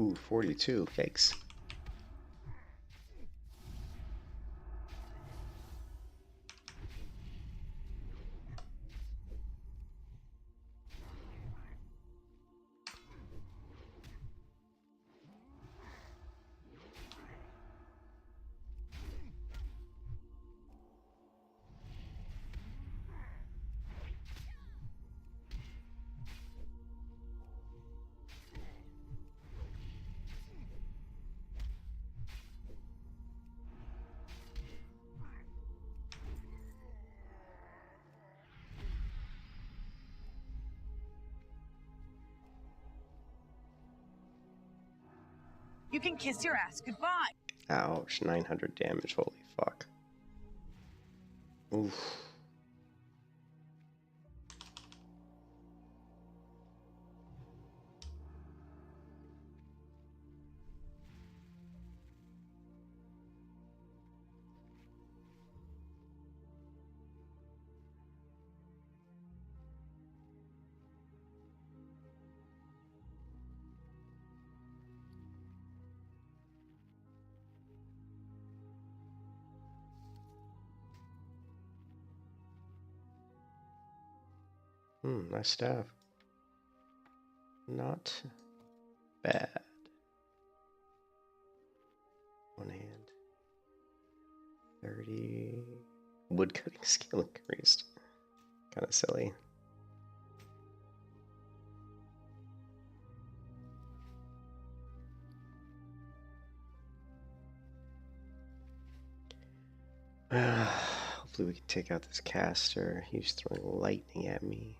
Ooh, 42. Yikes. You can kiss your ass goodbye. Ouch, 900 damage, holy fuck. Oof. Nice staff. Not bad. One hand. 30. Woodcutting skill increased. Kind of silly. Hopefully we can take out this caster. He's throwing lightning at me.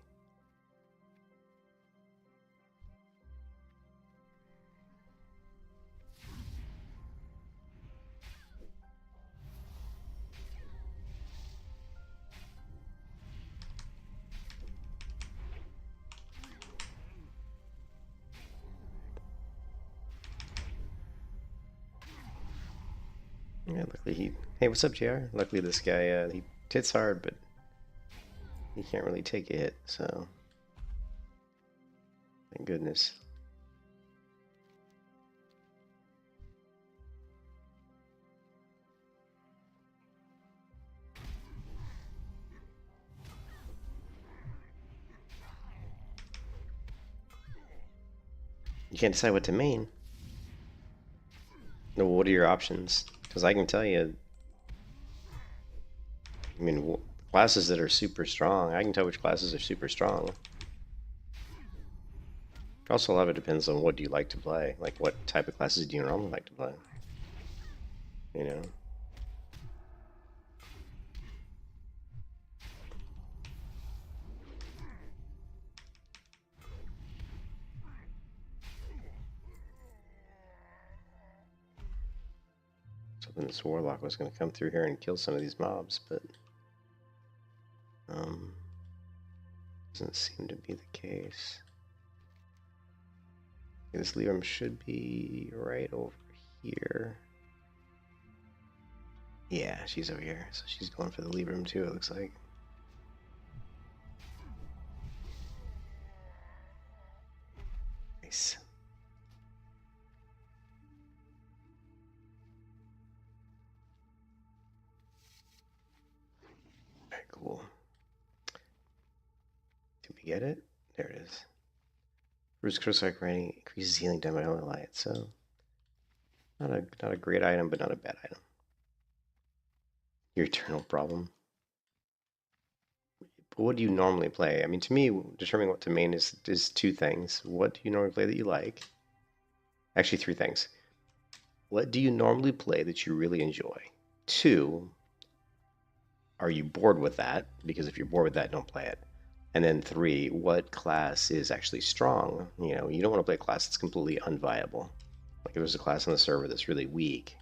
Yeah, luckily he... Hey, what's up, JR? Luckily this guy, he hits hard, but he can't really take a hit, so... Thank goodness. You can't decide what to main. No, what are your options? Because I can tell you... I mean, classes that are super strong, I can tell which classes are super strong. Also, a lot of it depends on what do you like to play. Like, what type of classes do you normally like to play? You know? Hoping this warlock was going to come through here and kill some of these mobs, but doesn't seem to be the case. Okay, this Liam should be right over here. Yeah, she's over here, so she's going for the lead room too, it looks like. Nice. Alright, cool. Did we get it? There it is. Bruce Crucified Granny increases healing done by only light, so not a great item, but not a bad item. Your eternal problem. But what do you normally play? I mean, to me, determining what to main is two things. What do you normally play that you like? Actually, three things. What do you normally play that you really enjoy? Two, are you bored with that? Because if you're bored with that, don't play it. And then three, what class is actually strong? You know, you don't want to play a class that's completely unviable. Like if there's a class on the server that's really weak,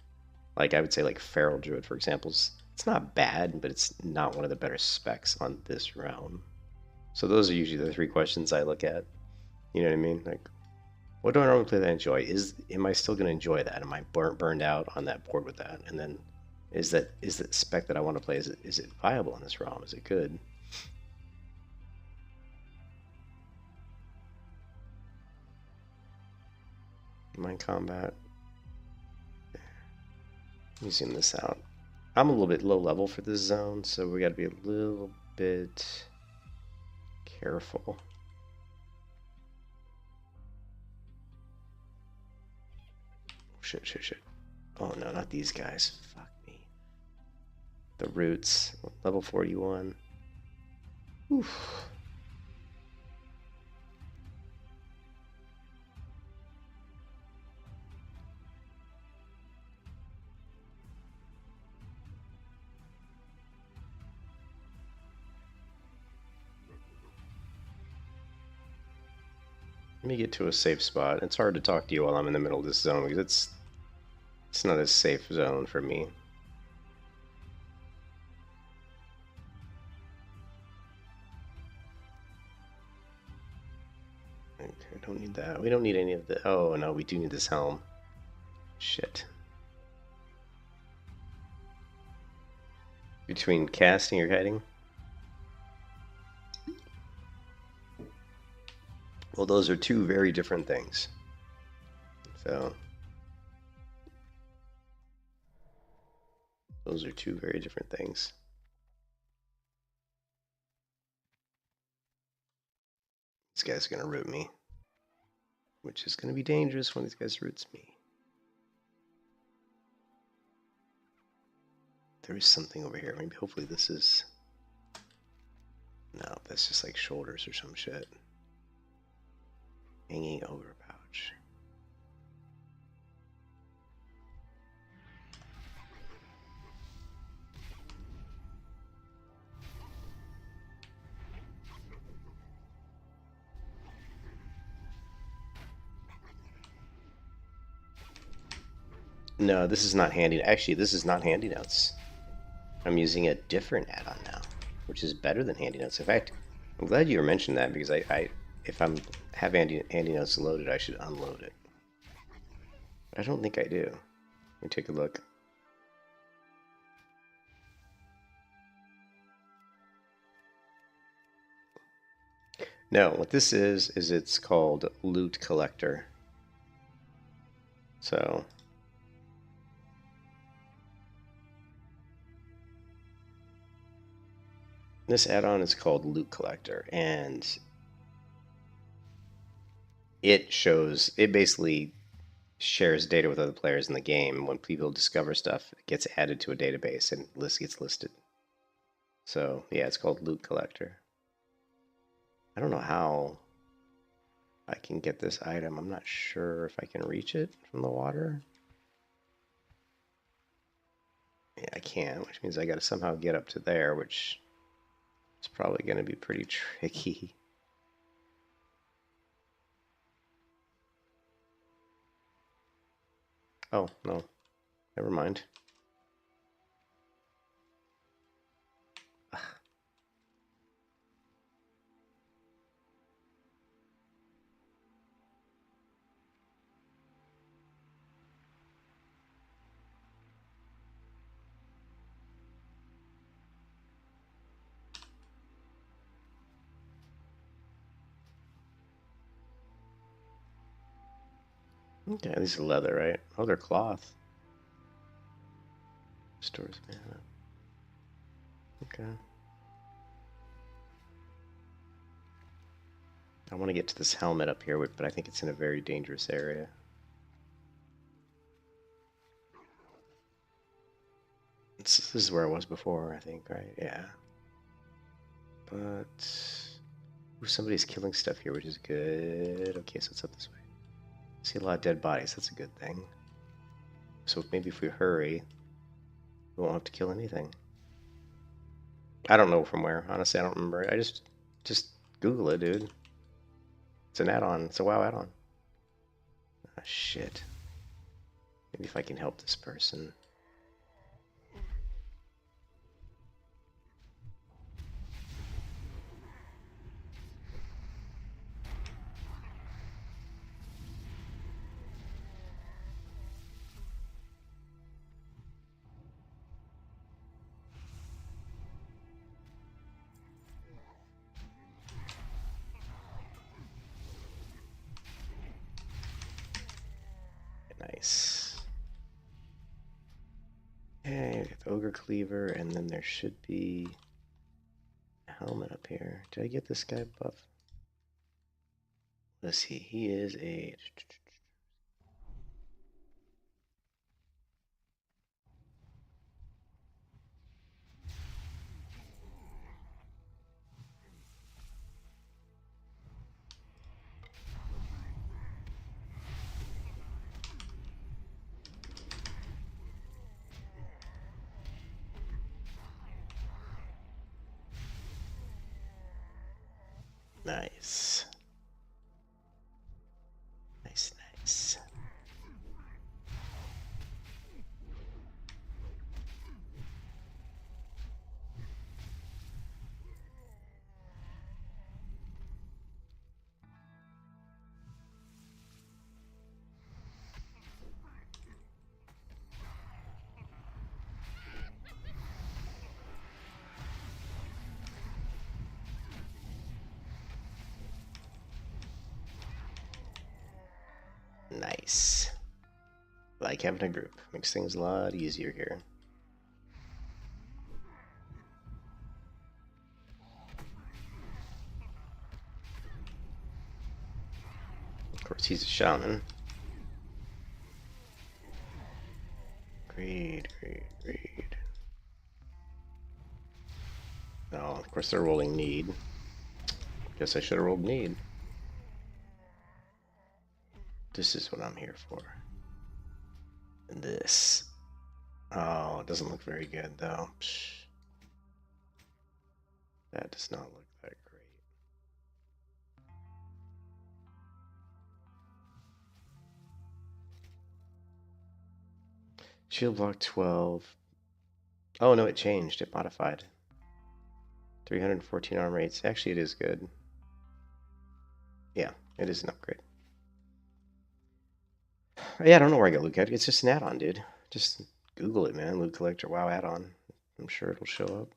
like I would say like Feral Druid, for example, it's not bad, but it's not one of the better specs on this realm. So those are usually the three questions I look at. You know what I mean? Like, what do I normally play that I enjoy? Am I still going to enjoy that? Am I burned out on that board with that? And then is the spec that I want to play, is it viable in this realm? Is it good? Am I in combat? Let me zoom this out. I'm a little bit low level for this zone, so we got to be a little bit careful. Shit, shit, shit. Oh no, not these guys. Fuck me. The roots. Level 41. Oof. Let me get to a safe spot. It's hard to talk to you while I'm in the middle of this zone because it's not a safe zone for me. Okay, don't need that. We don't need any of the... Oh, no, we do need this helm. Shit. Between casting or hiding? Well, those are two very different things. So... Those are two very different things. This guy's gonna root me. Which is gonna be dangerous when these guys roots me. There is something over here. Maybe hopefully this is... No, that's just like shoulders or some shit. Hanging over pouch. No, this is not handy. Actually, this is not handy notes. I'm using a different add-on now, which is better than handy notes. In fact, I'm glad you mentioned that because if I'm have handy notes loaded, I should unload it. I don't think I do. Let me take a look. No, what this is it's called Loot Collector. So this add-on is called Loot Collector, and it basically shares data with other players in the game. When people discover stuff, it gets added to a database and gets listed. So yeah, it's called Loot Collector. I don't know how I can get this item. I'm not sure if I can reach it from the water. Yeah, I can, which means I got to somehow get up to there, which is probably going to be pretty tricky. Oh, no. Never mind. Okay, these are leather, right? Oh, they're cloth. Stores, man. Okay. I want to get to this helmet up here, but I think it's in a very dangerous area. This is where I was before, I think, right? Yeah. But... Ooh, somebody's killing stuff here, which is good. Okay, so it's up this way. See a lot of dead bodies. That's a good thing. So maybe if we hurry, we won't have to kill anything. I don't know from where. Honestly, I don't remember. I just Google it, dude. It's an add-on. It's a WoW add-on. Ah, shit. Maybe if I can help this person. Okay, Ogre Cleaver, and then there should be a helmet up here. Did I get this guy buff? Let's see, he is a... Nice. Nice, nice. Nice. Like having a group. Makes things a lot easier here. Of course, he's a shaman. Greed. Oh, of course they're rolling need. Guess I should have rolled need. This is what I'm here for. And this. Oh, it doesn't look very good though. Psh. That does not look that great. Shield block 12. Oh no, it changed. It modified. 314 armor rates. Actually, it is good. Yeah, it is an upgrade. Yeah, I don't know where I got loot collector. It's just an add-on, dude. Just Google it, man. Loot collector, WoW add-on. I'm sure it'll show up.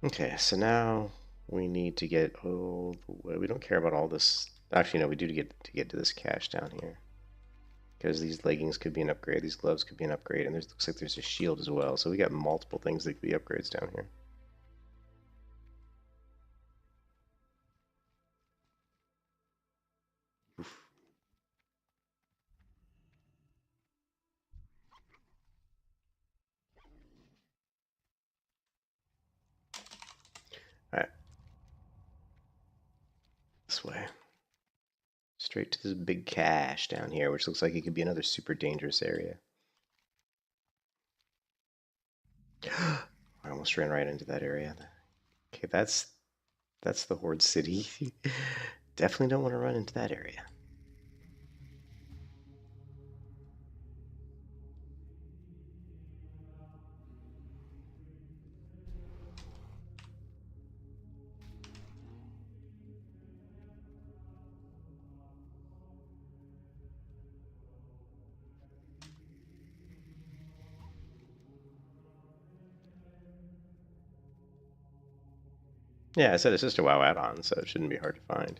Okay, so now we need to get all the way. We don't care about all this. Actually, no, we do to get to this cache down here. Because these leggings could be an upgrade, these gloves could be an upgrade, and looks like there's a shield as well. So we got multiple things that could be upgrades down here. Oof. Alright. This way. Straight to this big cache down here, which looks like it could be another super dangerous area. I almost ran right into that area. Okay, that's the Horde City. Definitely don't want to run into that area. Yeah, I said it's just a WoW add-on, so it shouldn't be hard to find.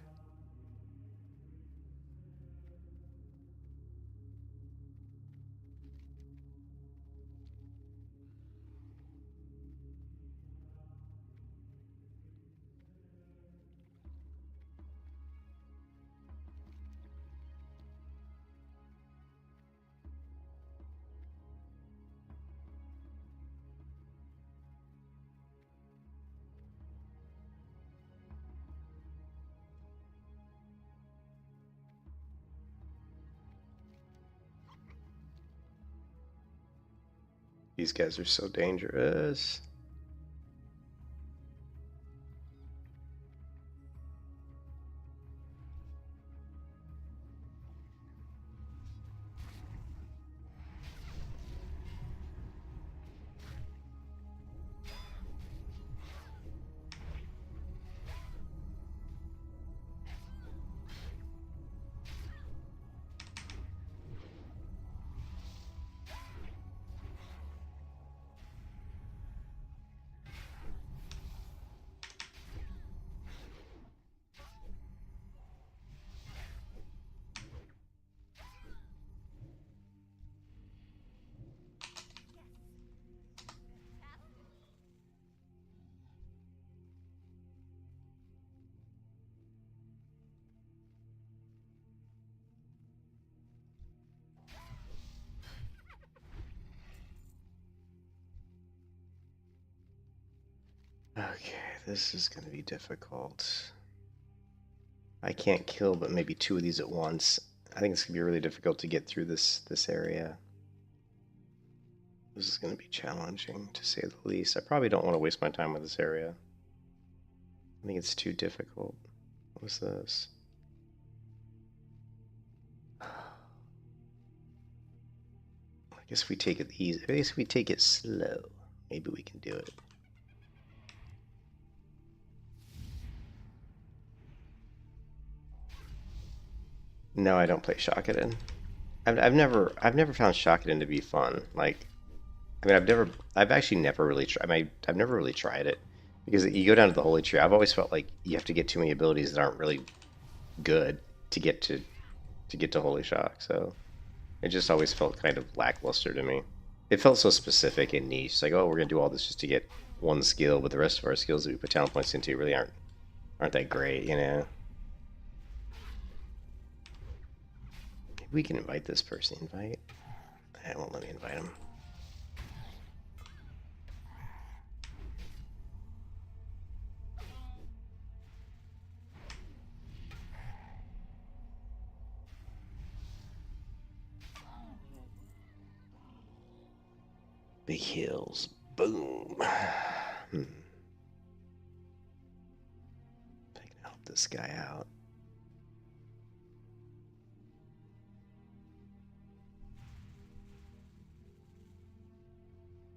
These guys are so dangerous. Okay, this is going to be difficult. I can't kill but maybe 2 of these at once. I think it's going to be really difficult to get through this area. This is going to be challenging, to say the least. I probably don't want to waste my time with this area. I think it's too difficult. What's this? I guess we take it easy. I guess we take it slow. Maybe we can do it. No, I don't play Shakadin. I've never found Shakadin to be fun. Like, I mean, I've actually never really tried. I've never really tried it because you go down to the Holy Tree. I've always felt like you have to get too many abilities that aren't really good to get to Holy Shock. So it just always felt kind of lackluster to me. It felt so specific and niche. It's like, oh, we're gonna do all this just to get one skill, but the rest of our skills that we put talent points into really aren't that great, you know. We can invite this person. Invite. It won't let me invite him. Big hills. Boom. I can help this guy out.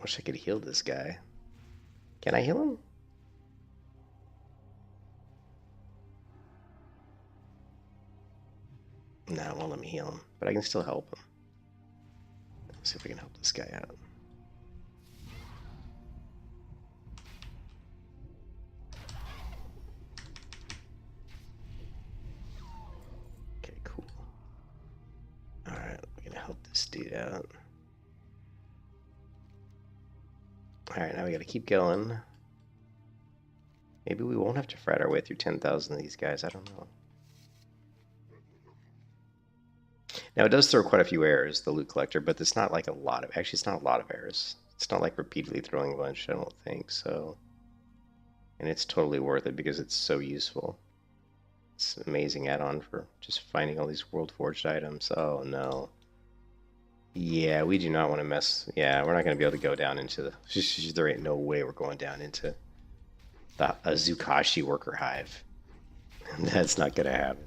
Wish I could heal this guy. Can I heal him? No, it won't let me heal him, but I can still help him. Let's see if we can help this guy out. Okay, cool. Alright, we're gonna help this dude out. Alright, now we gotta keep going. Maybe we won't have to fight our way through 10,000 of these guys, I don't know. Now it does throw quite a few errors, the loot collector, but it's not like a lot of, actually it's not a lot of errors. It's not like repeatedly throwing a bunch, I don't think, so. And it's totally worth it because it's so useful. It's an amazing add-on for just finding all these World Forged items. Oh no. Yeah, we do not want to mess. Yeah, we're not going to be able to go down into the. There ain't no way we're going down into the Azukashi worker hive. That's not going to happen.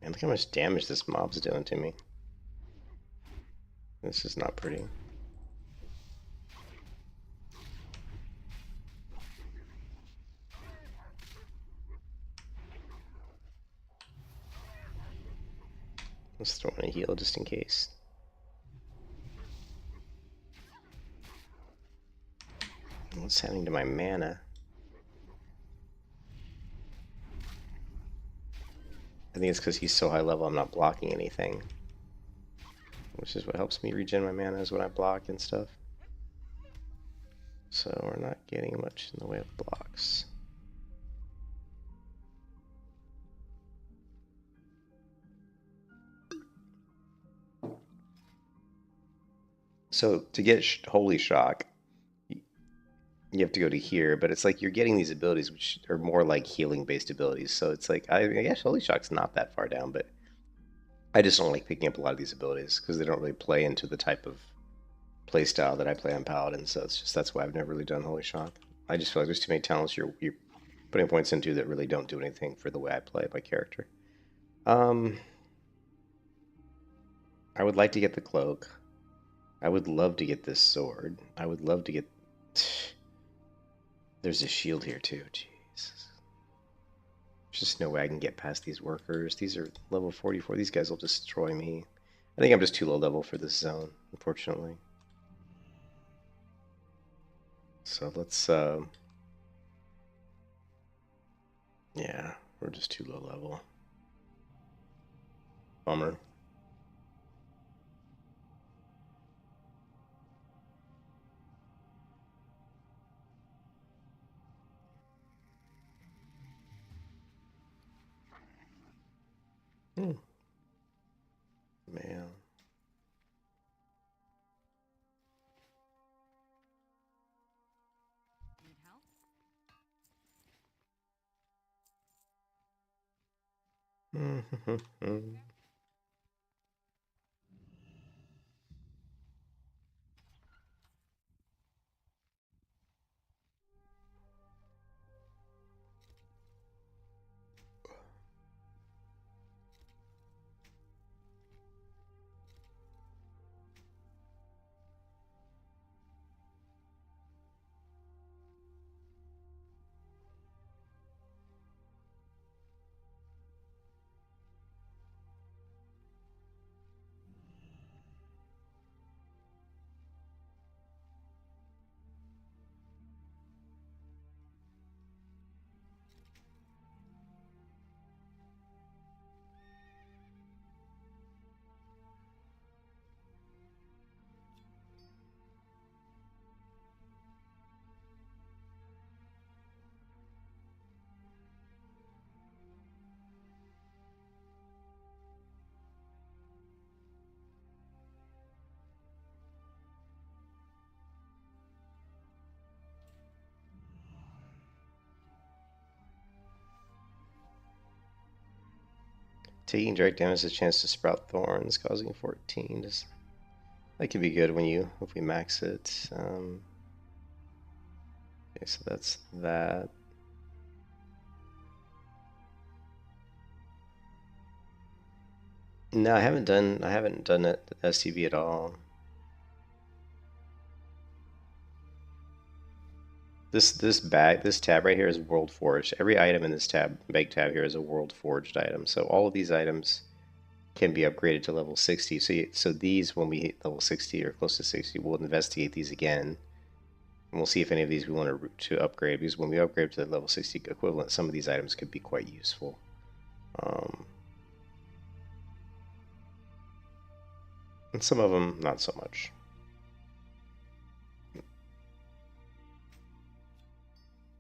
And look how much damage this mob's doing to me. This is not pretty. Let's throw in a heal just in case. What's happening to my mana? I think it's because he's so high level I'm not blocking anything. Which is what helps me regen my mana is when I block and stuff. So we're not getting much in the way of blocks. So to get Holy Shock, you have to go to here, but it's like you're getting these abilities which are more like healing based abilities. So it's like, I guess Holy Shock's not that far down, but I just don't like picking up a lot of these abilities because they don't really play into the type of play style that I play on Paladin. So it's just, that's why I've never really done Holy Shock. I just feel like there's too many talents you're putting points into that really don't do anything for the way I play my character. I would like to get the cloak. I would love to get this sword. I would love to get... There's a shield here too. Jeez. There's just no way I can get past these workers. These are level 44. These guys will destroy me. I think I'm just too low level for this zone, unfortunately. So let's... Yeah, we're just too low level. Bummer. Taking direct damage has a chance to sprout thorns, causing 14. That could be good when if we max it. Okay, so that's that. No, I haven't done it STV at all. This tab right here is World Forged. Every item in this bag tab here is a World Forged item. So all of these items can be upgraded to level 60. So these, when we hit level 60 or close to 60, we'll investigate these again. And we'll see if any of these we want to upgrade, because when we upgrade to the level 60 equivalent, some of these items could be quite useful. And some of them, not so much.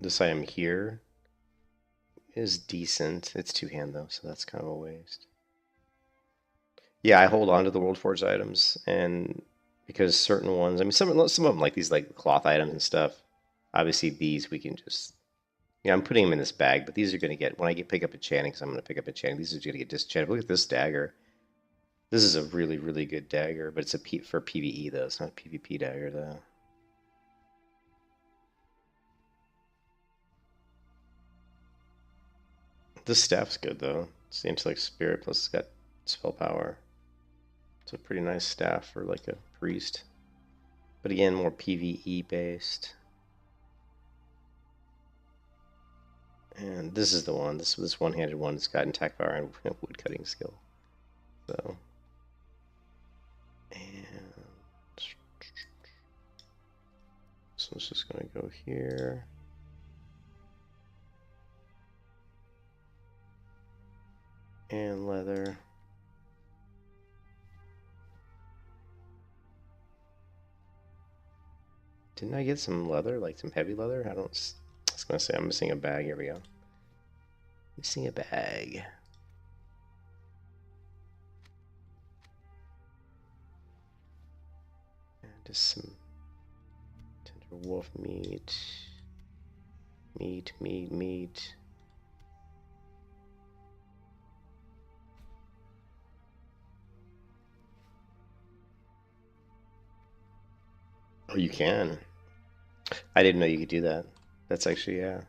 This item here is decent. It's two-hand though, so that's kind of a waste. Yeah, I hold on to the World Forged items, and because certain ones, I mean, some of them, like these like cloth items and stuff. Obviously, these we can just, I'm putting them in this bag, but these are going to get, when I pick up enchanting, because I'm going to pick up enchanting, these are going to get disenchanted. Look at this dagger. This is a really, really good dagger, but it's for PvE though. It's not a PvP dagger though. This staff's good though. It's the intellect spirit, plus it's got spell power. It's a pretty nice staff for like a priest. But again, more PvE based. And this is the one. This one-handed one that's got attack power and wood cutting skill. So, and this one's just gonna go here. And leather. Didn't I get some leather, like some heavy leather? I was gonna say I'm missing a bag. Here we go. Missing a bag. And just some tender wolf meat. Meat. Oh, you can. I didn't know you could do that. That's actually, yeah.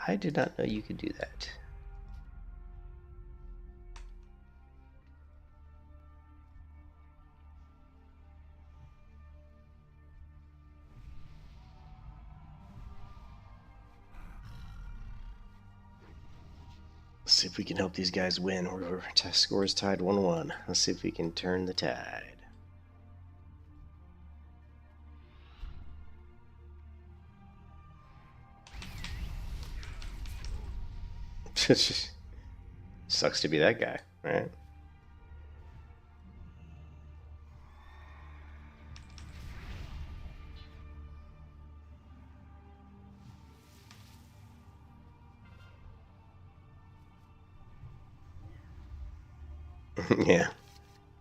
I did not know you could do that. Let's see if we can help these guys win. Our test score is tied 1-1. Let's see if we can turn the tide. Sucks to be that guy, right? Yeah.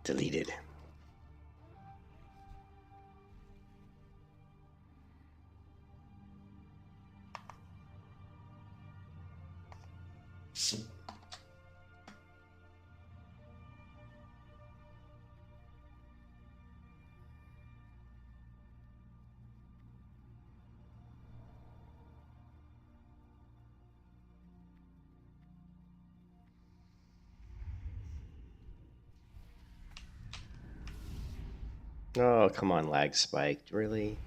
Deleted. Oh, come on, lag spiked. Really?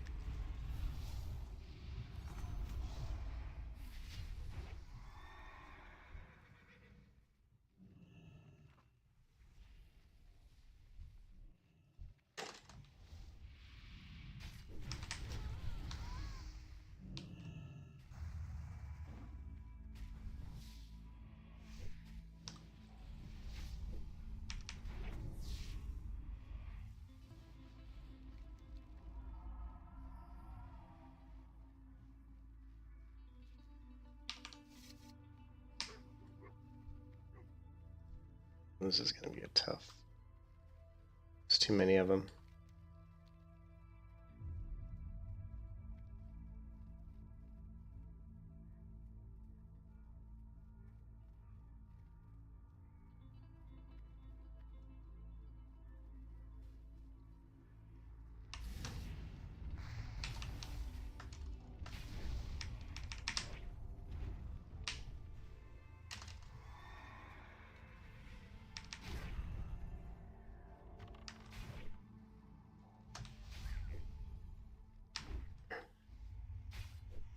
This is going to be a tough. There's too many of them.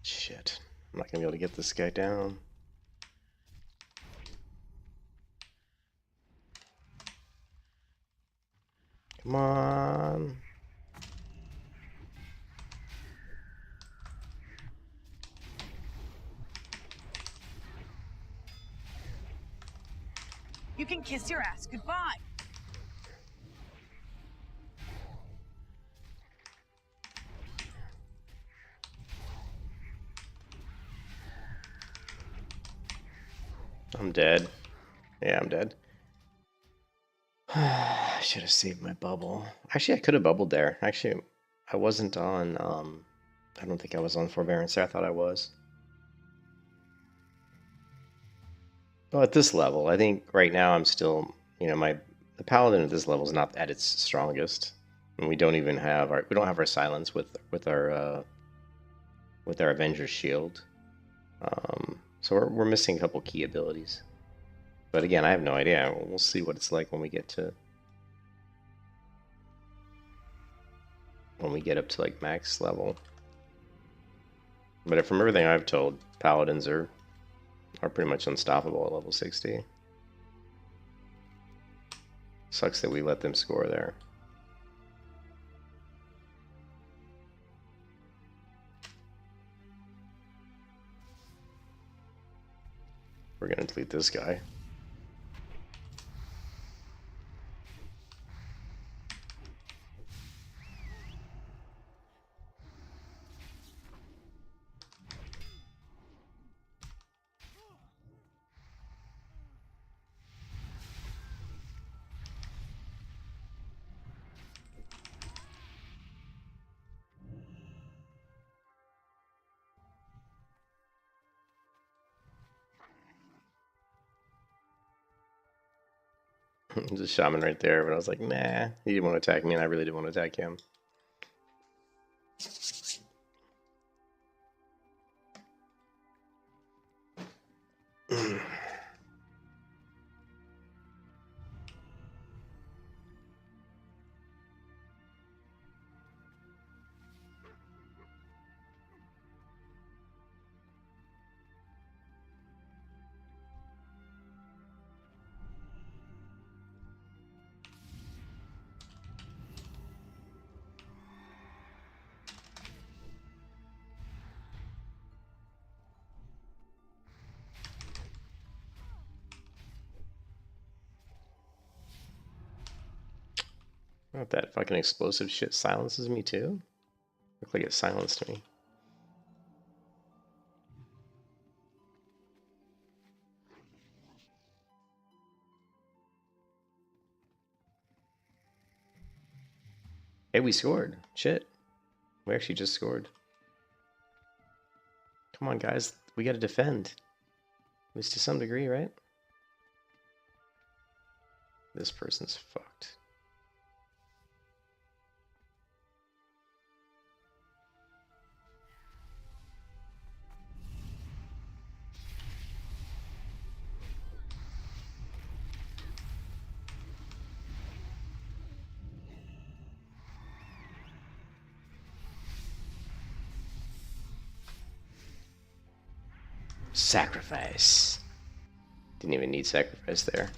Shit. I'm not going to be able to get this guy down. Come on. You can kiss your ass goodbye. I'm dead. Yeah, I'm dead. I should have saved my bubble. Actually, I could have bubbled there. Actually, I wasn't on, I don't think I was on forbearance there. I thought I was. Well, at this level, I think right now I'm still, you know, the Paladin at this level is not at its strongest. And we don't even have our silence with our Avenger's Shield. So we're missing a couple key abilities. But again, I have no idea. We'll see what it's like when we get up to like max level. But from everything I've told, Paladins are pretty much unstoppable at level 60. Sucks that we let them score there. We're gonna delete this guy. There's a shaman right there, but I was like, nah, he didn't want to attack me, and I really didn't want to attack him. Not that fucking explosive shit silences me too. Looked like it silenced me. Hey, we scored. Shit. We actually just scored. Come on, guys. We gotta defend. At least to some degree, right? This person's fucked. Sacrifice. Didn't even need sacrifice there.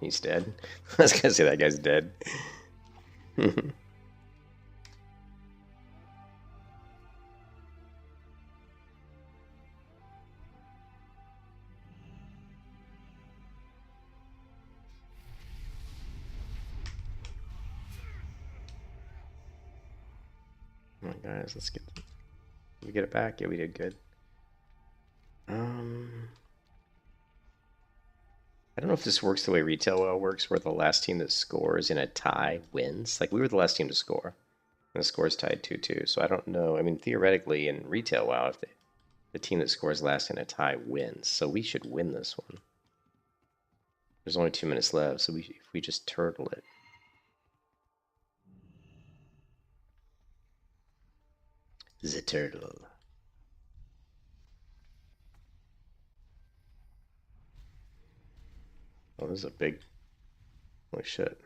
He's dead. I was gonna say that guy's dead. Come on, guys, let's get. Did we get it back? Yeah, we did good. I don't know if this works the way Retail WoW works, where the last team that scores in a tie wins. Like, we were the last team to score, and the score is tied 2-2. So I don't know. I mean, theoretically, in Retail WoW, if the team that scores last in a tie wins, so we should win this one. There's only 2 minutes left, so if we just turtle it. The turtle. Oh, this is a big... Holy shit.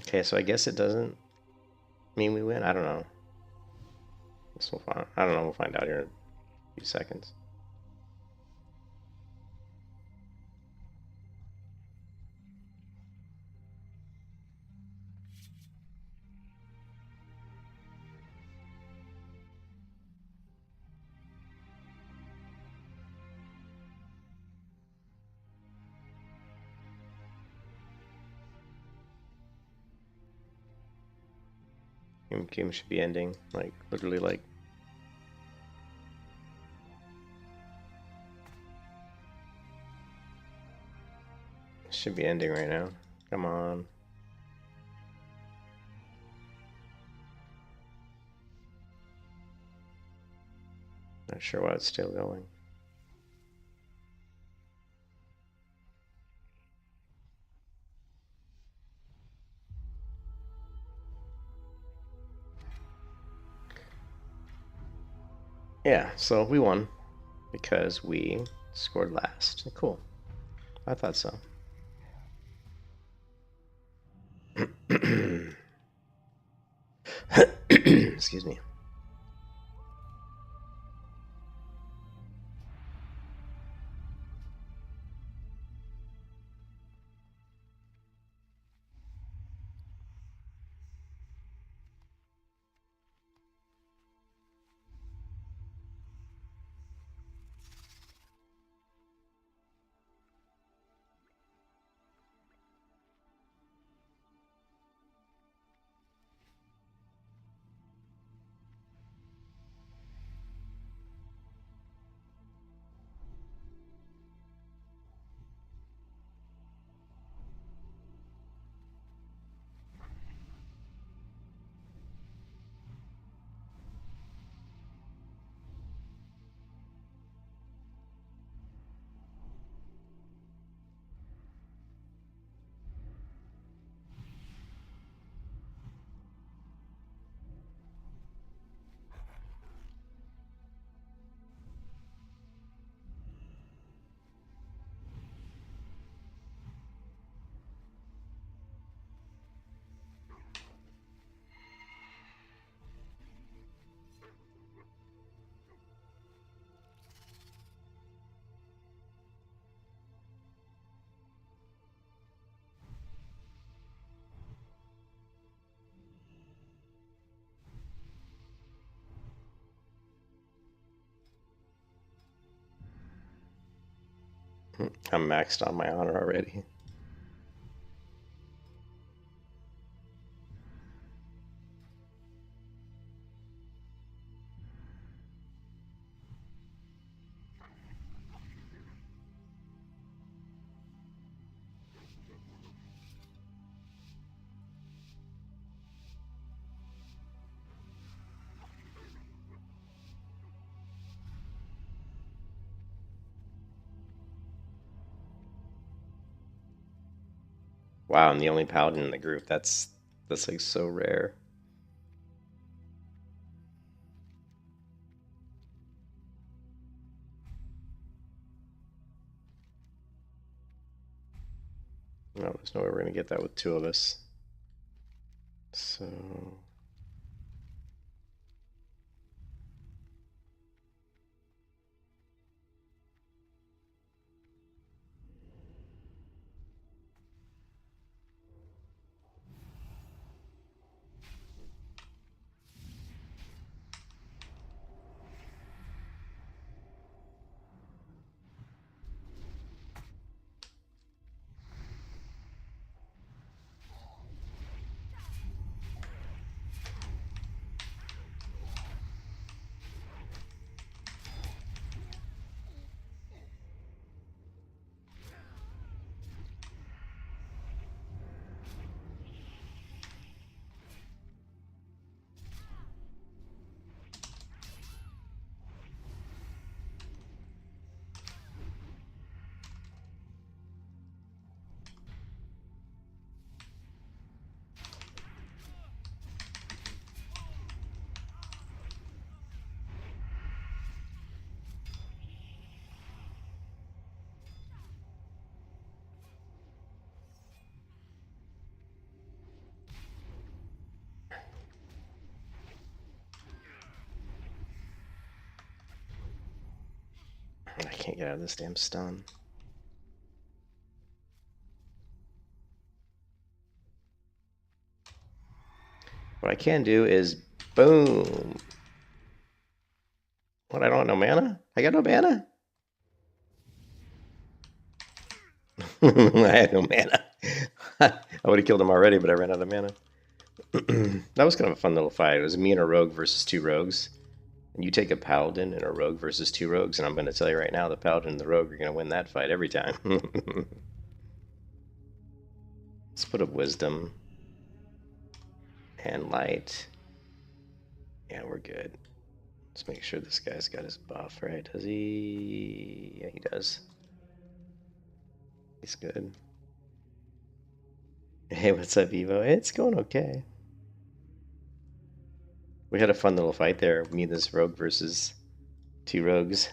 Okay, so I guess it doesn't mean we win. I don't know. This will find. I don't know. We'll find out here in a few seconds. Game should be ending, like, literally, like... Should be ending right now. Come on. Not sure why it's still going. Yeah, so we won because we scored last. Cool. I thought so. Excuse me. I'm maxed on my honor already. Wow, I'm the only paladin in the group. That's like so rare. No, there's no way we're gonna get that with two of us. So I can't get out of this damn stun. What I can do is boom. What, I don't have no mana? I got no mana? I had no mana. I would have killed him already, but I ran out of mana. That was kind of a fun little fight. It was me and a rogue versus two rogues. And you take a paladin and a rogue versus two rogues, and I'm going to tell you right now, the paladin and the rogue are going to win that fight every time. Let's put up wisdom and light. Yeah, we're good. Let's make sure this guy's got his buff, right? Does he? Yeah, he does. He's good. Hey, what's up, Evo? It's going okay. We had a fun little fight there. Me and this rogue versus two rogues.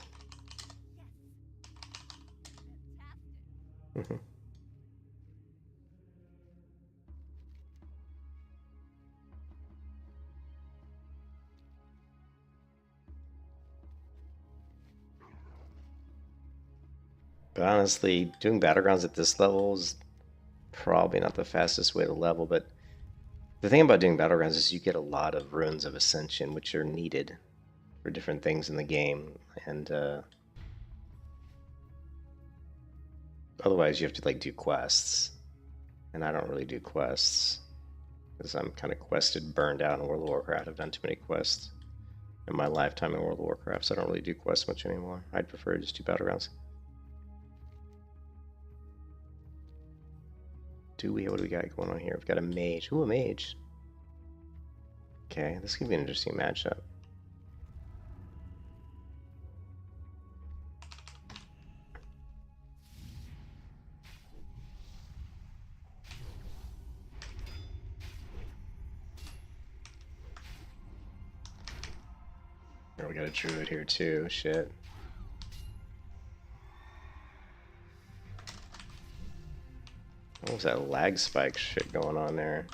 But honestly, doing battlegrounds at this level is probably not the fastest way to level. But the thing about doing battlegrounds is you get a lot of runes of Ascension, which are needed for different things in the game. And otherwise, you have to like do quests. And I don't really do quests because I'm kind of quested, burned out in World of Warcraft. I've done too many quests in my lifetime in World of Warcraft, so I don't really do quests much anymore. I'd prefer to just do battlegrounds. What do we got going on here? We've got a mage. Ooh, a mage. Okay, this could be an interesting matchup. Oh, we got a druid here too. Shit. What was that lag spike shit going on there?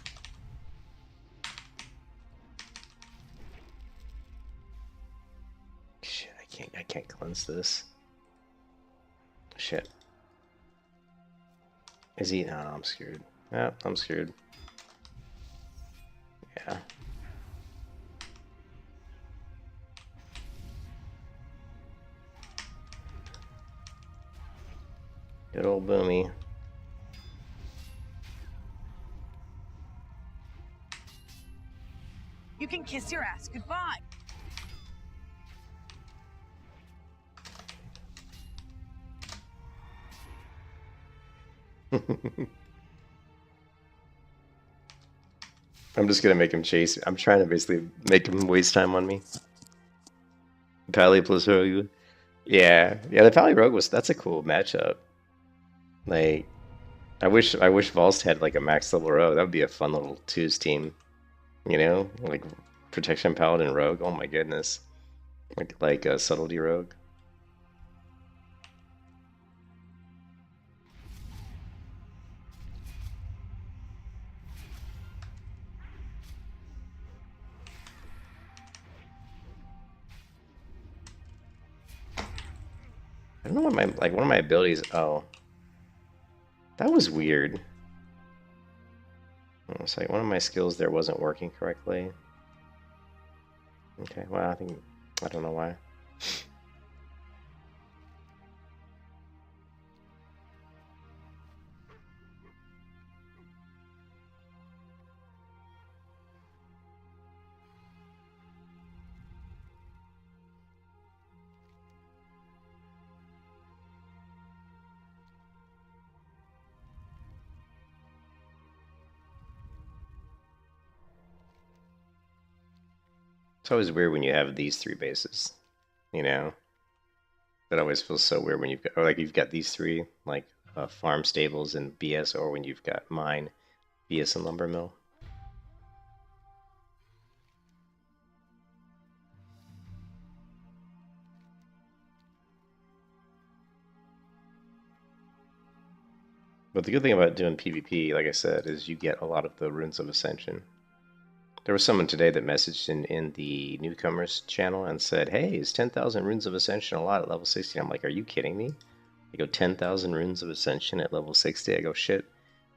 Shit, I can't cleanse this. Shit. Is he? No, I'm screwed. Yeah, I'm screwed. Yeah. Good old Boomy. You can kiss your ass goodbye. I'm just gonna make him chase. I'm trying to basically make him waste time on me. Pally plus Rogue. Yeah, the Pally Rogue that's a cool matchup. Like, I wish Valst had like a max level Rogue. That would be a fun little twos team. You know, like Protection Paladin Rogue. Oh my goodness, like a Subtlety Rogue. I don't know what one of my abilities. Oh, that was weird. It's like one of my skills there wasn't working correctly. Okay, well, I don't know why. It's always weird when you have these three bases, you know? That always feels so weird when you've got these three, like farm stables and BS, or when you've got mine, BS and lumber mill. But the good thing about doing PvP, like I said, is you get a lot of the runes of Ascension. There was someone today that messaged in the newcomers channel and said, "Hey, is 10,000 runes of Ascension a lot at level 60?" I'm like, "Are you kidding me?" I go, 10,000 runes of Ascension at level 60? I go, shit.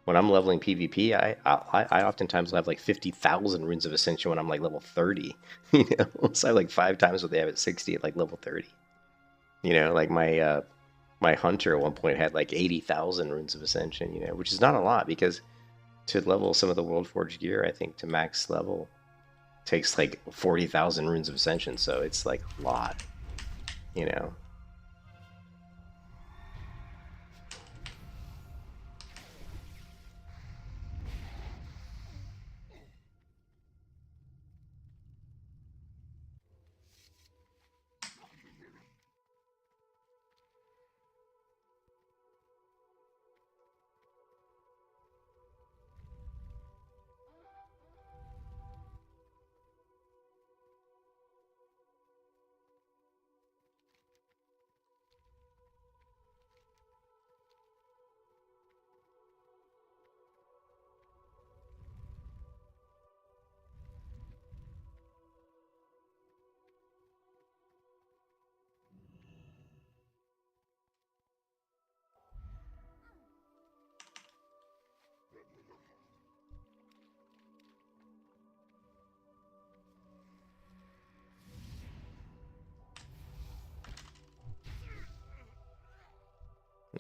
When I'm leveling PvP, I oftentimes will have like 50,000 runes of Ascension when I'm like level 30. You know, so I have like 5 times what they have at 60 at like level 30. You know, like my hunter at one point had like 80,000 runes of Ascension. You know, which is not a lot because to level some of the World Forge gear, I think to max level takes like 40,000 runes of Ascension. So it's like a lot. You know.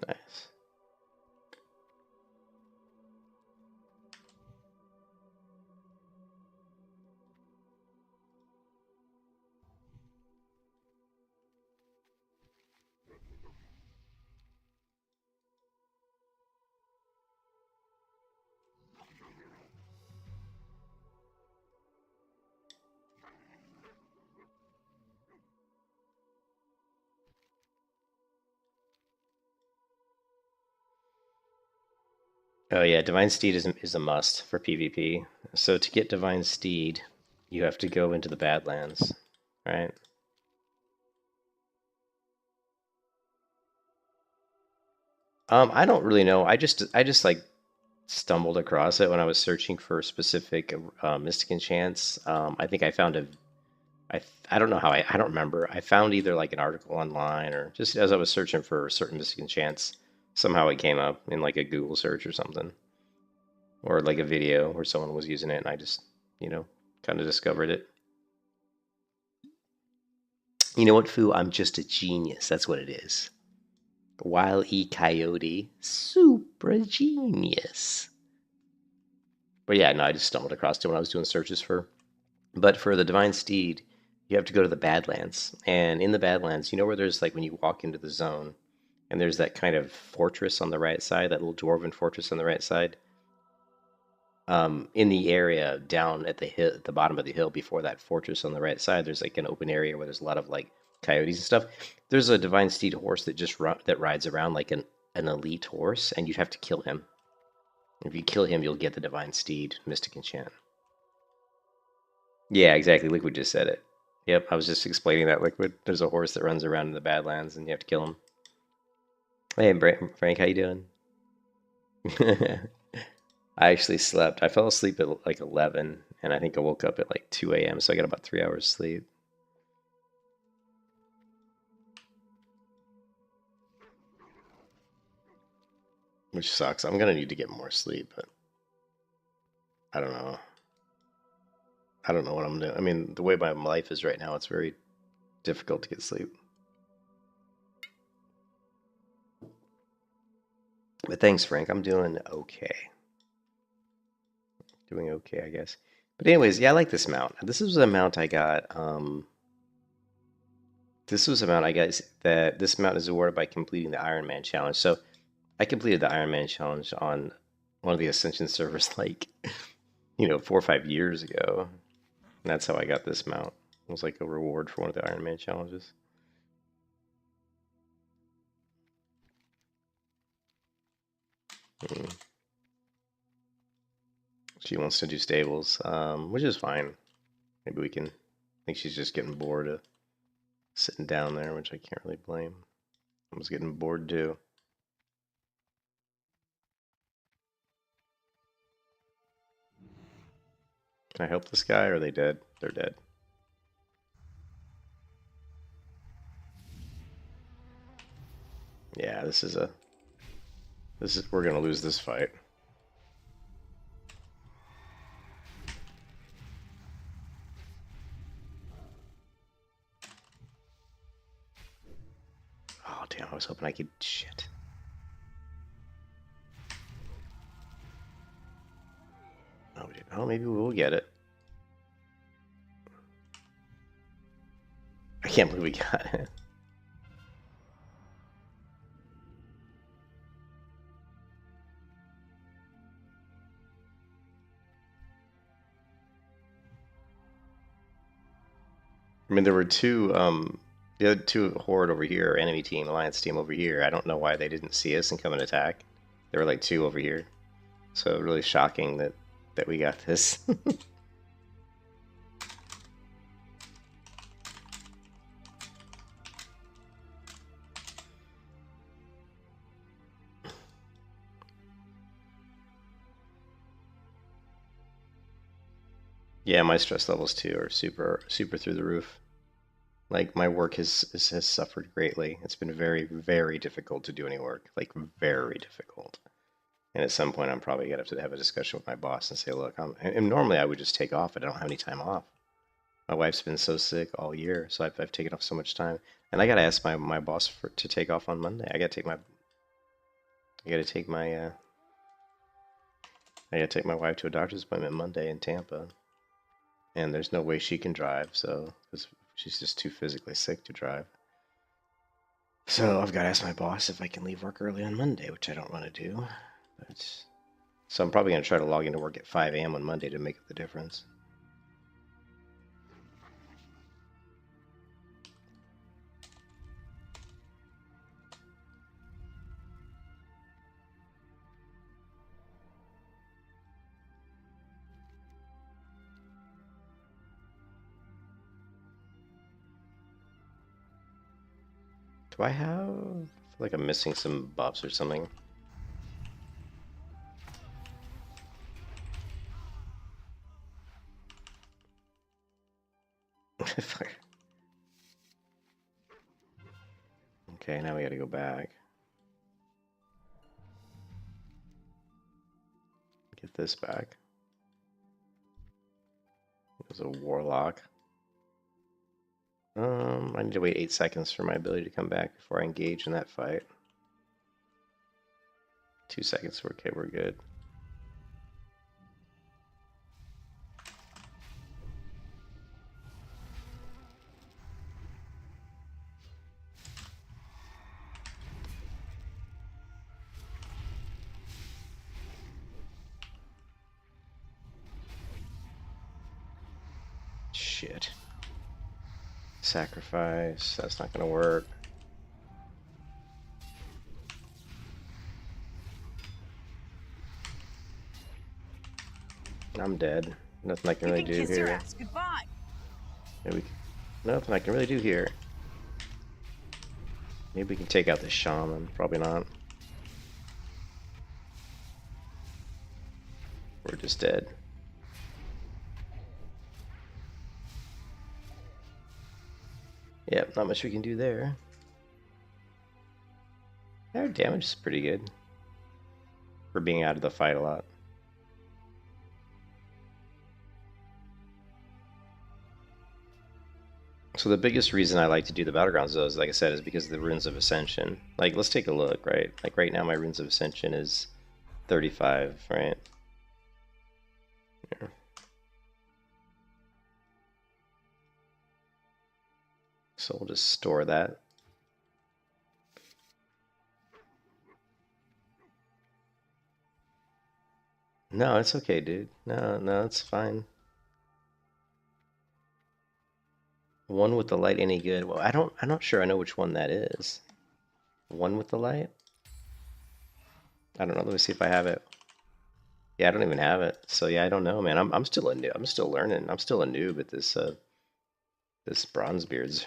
Nice. Oh yeah, Divine Steed is a must for PvP. So to get Divine Steed, you have to go into the Badlands, right? I don't really know. I just like stumbled across it when I was searching for specific Mystic enchants. I think I found I don't know how I don't remember. I found either like an article online or just as I was searching for certain Mystic enchants, somehow it came up in like a Google search or something. Or like a video where someone was using it and I just, kind of discovered it. You know what, Fu? I'm just a genius. That's what it is. Wile E. Coyote. Super genius. But yeah, no, I just stumbled across it when I was doing searches for. But for the Divine Steed, you have to go to the Badlands. And in the Badlands, you know where there's like when you walk into the zone, and there's that kind of fortress on the right side, that little dwarven fortress on the right side. In the area down at the hill, at the bottom of the hill before that fortress on the right side, there's like an open area where there's a lot of like coyotes and stuff. There's a Divine Steed horse that just that rides around like an elite horse, and you'd have to kill him. If you kill him, you'll get the Divine Steed Mystic Enchant. Yeah, exactly. Liquid just said it. Yep, I was just explaining that. Liquid. There's a horse that runs around in the Badlands, and you have to kill him. Hey, Frank, how you doing? I actually slept. I fell asleep at like 11, and I think I woke up at like 2 a.m., so I got about 3 hours sleep. Which sucks. I'm going to need to get more sleep, but I don't know. I don't know what I'm doing. I mean, the way my life is right now, it's very difficult to get sleep. But thanks, Frank. I'm doing okay. Doing okay, I guess. But anyways, yeah, I like this mount. This was a mount I got. This was a mount I got that this mount is awarded by completing the Iron Man challenge. So I completed the Iron Man challenge on one of the Ascension servers, like 4 or 5 years ago. And that's how I got this mount. It was like a reward for one of the Iron Man challenges. She wants to do stables, which is fine. Maybe we can. I think she's just getting bored of sitting down there, which I can't really blame. I was getting bored too. Can I help this guy, or are they dead? They're dead. Yeah, we're gonna lose this fight. Oh damn, I was hoping I could shit. Oh, we did. Oh, maybe we'll get it. I can't believe we got it. I mean, there were two, the other two horde over here, enemy team, alliance team over here. I don't know why they didn't see us and come and attack. There were like two over here, so really shocking that we got this. Yeah, my stress levels too are super through the roof. Like my work has suffered greatly. It's been very, very difficult to do any work. Like very difficult. And at some point, I'm probably gonna have to have a discussion with my boss and say, look, and normally I would just take off, but I don't have any time off. My wife's been so sick all year, so I've taken off so much time, and I gotta ask my boss to take off on Monday. I gotta take my wife to a doctor's appointment Monday in Tampa, and there's no way she can drive, so because she's just too physically sick to drive. So I've got to ask my boss if I can leave work early on Monday, which I don't want to do. So I'm probably going to try to log into work at 5 a.m. on Monday to make up the difference. Do I have... I feel like I'm missing some buffs or something. Okay, now we gotta go back. Get this back. It was a warlock. I need to wait 8 seconds for my ability to come back before I engage in that fight. 2 seconds. Okay, we're good. Shit. Sacrifice. That's not gonna work. I'm dead. Nothing I can really do kiss your here. ass goodbye. Maybe nothing I can really do here. Maybe we can take out the shaman. Probably not. We're just dead. Yep, not much we can do there. Our damage is pretty good. For being out of the fight a lot. So the biggest reason I like to do the Battlegrounds, though, is, like I said, is because of the Runes of Ascension. Like, let's take a look, right? Like, right now my Runes of Ascension is 35, right? Yeah. So we'll just store that. No, it's okay, dude. No, it's fine. One with the light any good? Well, I'm not sure I know which one that is. One with the light? I don't know. Let me see if I have it. Yeah, I don't even have it. So yeah, I don't know, man. I'm still a new. I'm still learning. I'm still a noob at this this Bronzebeards.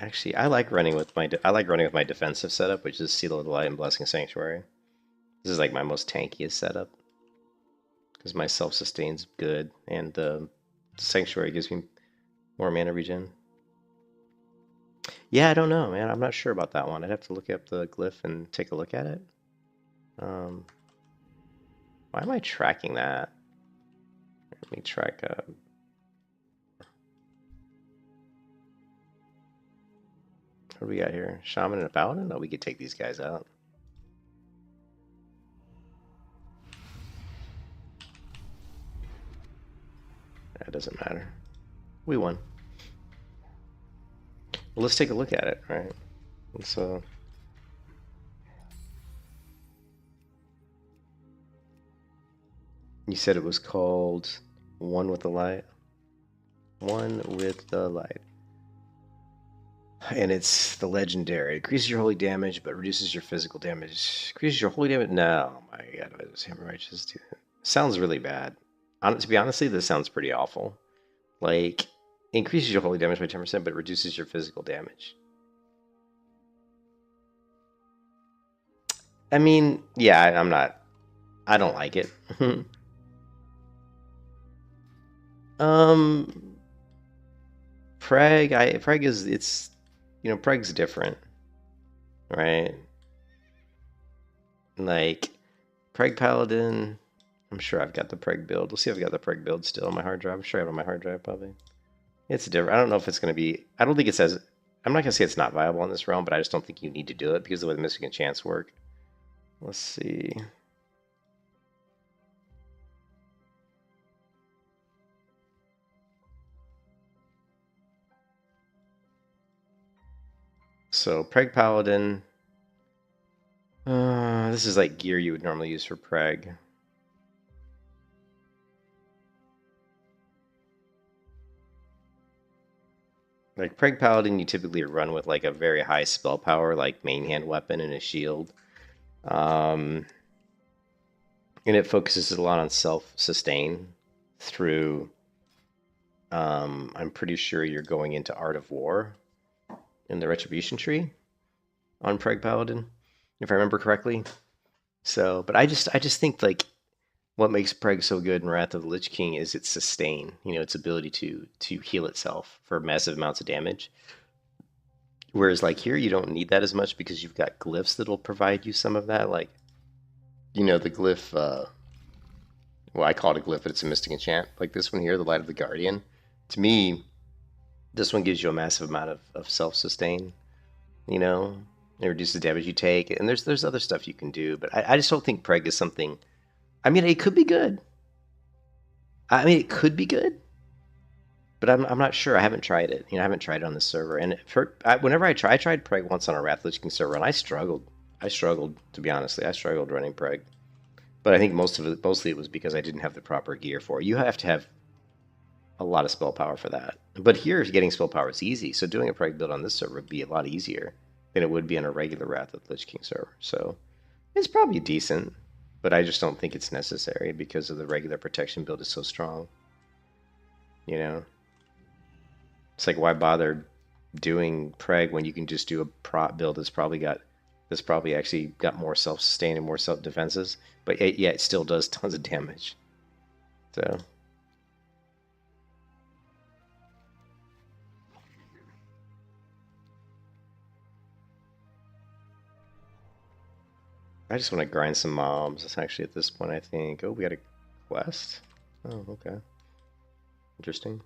Actually, I like running with my defensive setup, which is Seal of the Light and Blessing Sanctuary. This is like my most tankiest setup because my self-sustain's good, and the Sanctuary gives me more mana regen. Yeah, I don't know, man. I'm not sure about that one. I'd have to look up the glyph and take a look at it. Why am I tracking that? Let me track. What do we got here? Shaman and a Paladin? Oh, we could take these guys out. That doesn't matter. We won. Well, let's take a look at it, right? Let's, you said it was called One with the Light? One with the Light. And it's the legendary. It increases your holy damage, but reduces your physical damage. Increases your holy damage? No, my god, it was Hammer Righteous. Sounds really bad. To be honestly, this sounds pretty awful. Like, increases your holy damage by 10%, but reduces your physical damage. I mean, yeah, I don't like it. Preg is, Preg's different, right? Like, Preg Paladin, I'm sure I've got the Preg build. We'll see if I've got the Preg build still on my hard drive. I'm sure I have it on my hard drive, probably. It's different. I don't know if it's going to be, I don't think it says, I'm not going to say it's not viable in this realm, but I just don't think you need to do it because of the way the Mystic Enchants work. Let's see. So, Preg Paladin. This is like gear you would normally use for Preg. Like Preg Paladin, you typically run with like a very high spell power, like main hand weapon and a shield. And it focuses a lot on self-sustain through, I'm pretty sure you're going into Art of War in the Retribution tree on Preg Paladin, if I remember correctly. So, but I just think like what makes Preg so good in Wrath of the Lich King is its sustain, its ability to heal itself for massive amounts of damage. Whereas like here, you don't need that as much because you've got glyphs that'll provide you some of that. Like, You know, the glyph, well, I call it a glyph, but it's a mystic enchant. Like this one here, the Light of the Guardian. To me, this one gives you a massive amount of self-sustain, you know? It reduces the damage you take, and there's other stuff you can do, but I just don't think Preg is something... I mean, it could be good. I mean, it could be good, but I'm not sure. I haven't tried it. You know, I haven't tried it on the server. And whenever I tried Preg once on a Wrath Lich King server, and I struggled. I struggled, to be honest. I struggled running Preg. But I think mostly it was because I didn't have the proper gear for it. You have to have a lot of spell power for that. But here, getting spell power is easy. So doing a Preg build on this server would be a lot easier than it would be on a regular Wrath of Lich King server. So it's probably decent, but I just don't think it's necessary because of the regular protection build is so strong. You know? It's like, why bother doing Preg when you can just do a prot build that's probably actually got more self-sustain and more self-defenses, but yeah, it still does tons of damage. So I just want to grind some mobs. It's actually at this point, I think. Oh, we got a quest. Oh, okay. Interesting.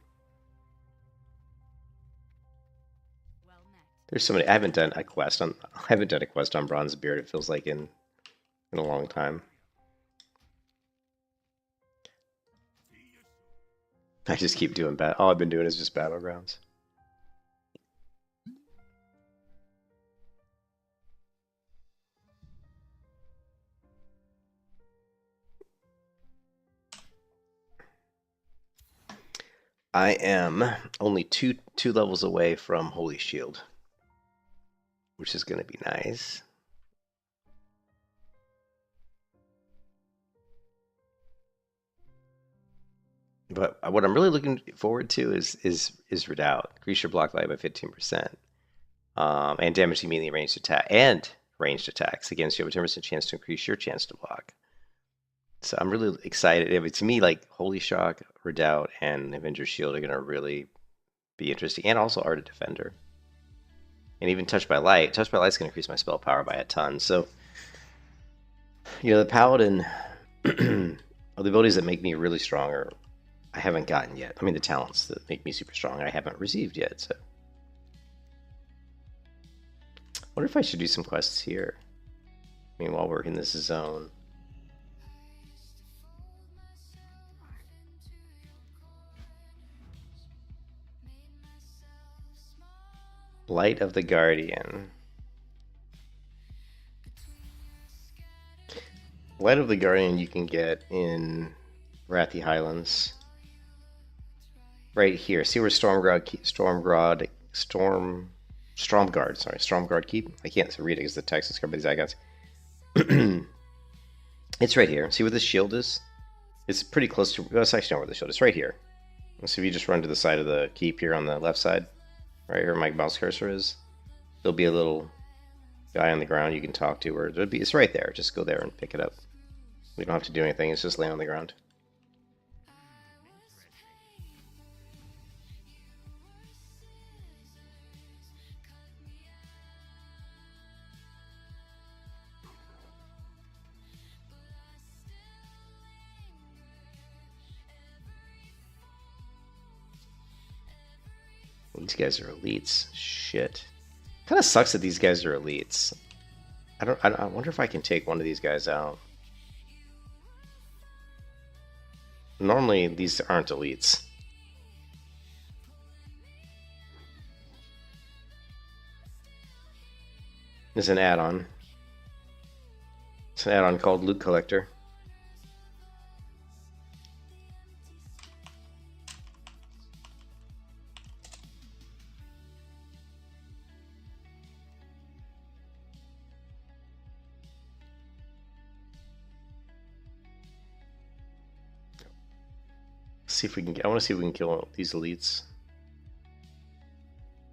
There's so many. I haven't done a quest on Bronzebeard. It feels like in a long time. I just keep doing all I've been doing is just Battlegrounds. I am only two levels away from Holy Shield, which is going to be nice. But what I'm really looking forward to is Redoubt. Increase your block value by 15%. And damage immediately ranged attacks against you have a 10% chance to increase your chance to block. So I'm really excited. To me, like Holy Shock, Redoubt, and Avenger Shield are going to really be interesting. And also Art of Defender. And even Touched by Light. Touched by Light is going to increase my spell power by a ton. So, you know, the Paladin, the abilities that make me really stronger, I haven't gotten yet. I mean, the talents that make me super strong, I haven't received yet. So, I wonder if I should do some quests here. I mean, while we're in this zone. Light of the Guardian. Light of the Guardian you can get in Wrathy Highlands. Right here. See where Stormguard keep? I can't read it because the text is covered by these icons. It's right here. See where this shield is? It's pretty close to... Well, it's actually not where the shield is. Right here. So if you just run to the side of the keep here on the left side, right here where my mouse cursor is, there'll be a little guy on the ground you can talk to, or it's right there. Just go there and pick it up. We don't have to do anything. It's just laying on the ground. These guys are elites. Shit. Kind of sucks that these guys are elites. I wonder if I can take one of these guys out. Normally, these aren't elites. There's an add-on. It's an add-on called Loot Collector. See if we can. I want to see if we can kill these elites.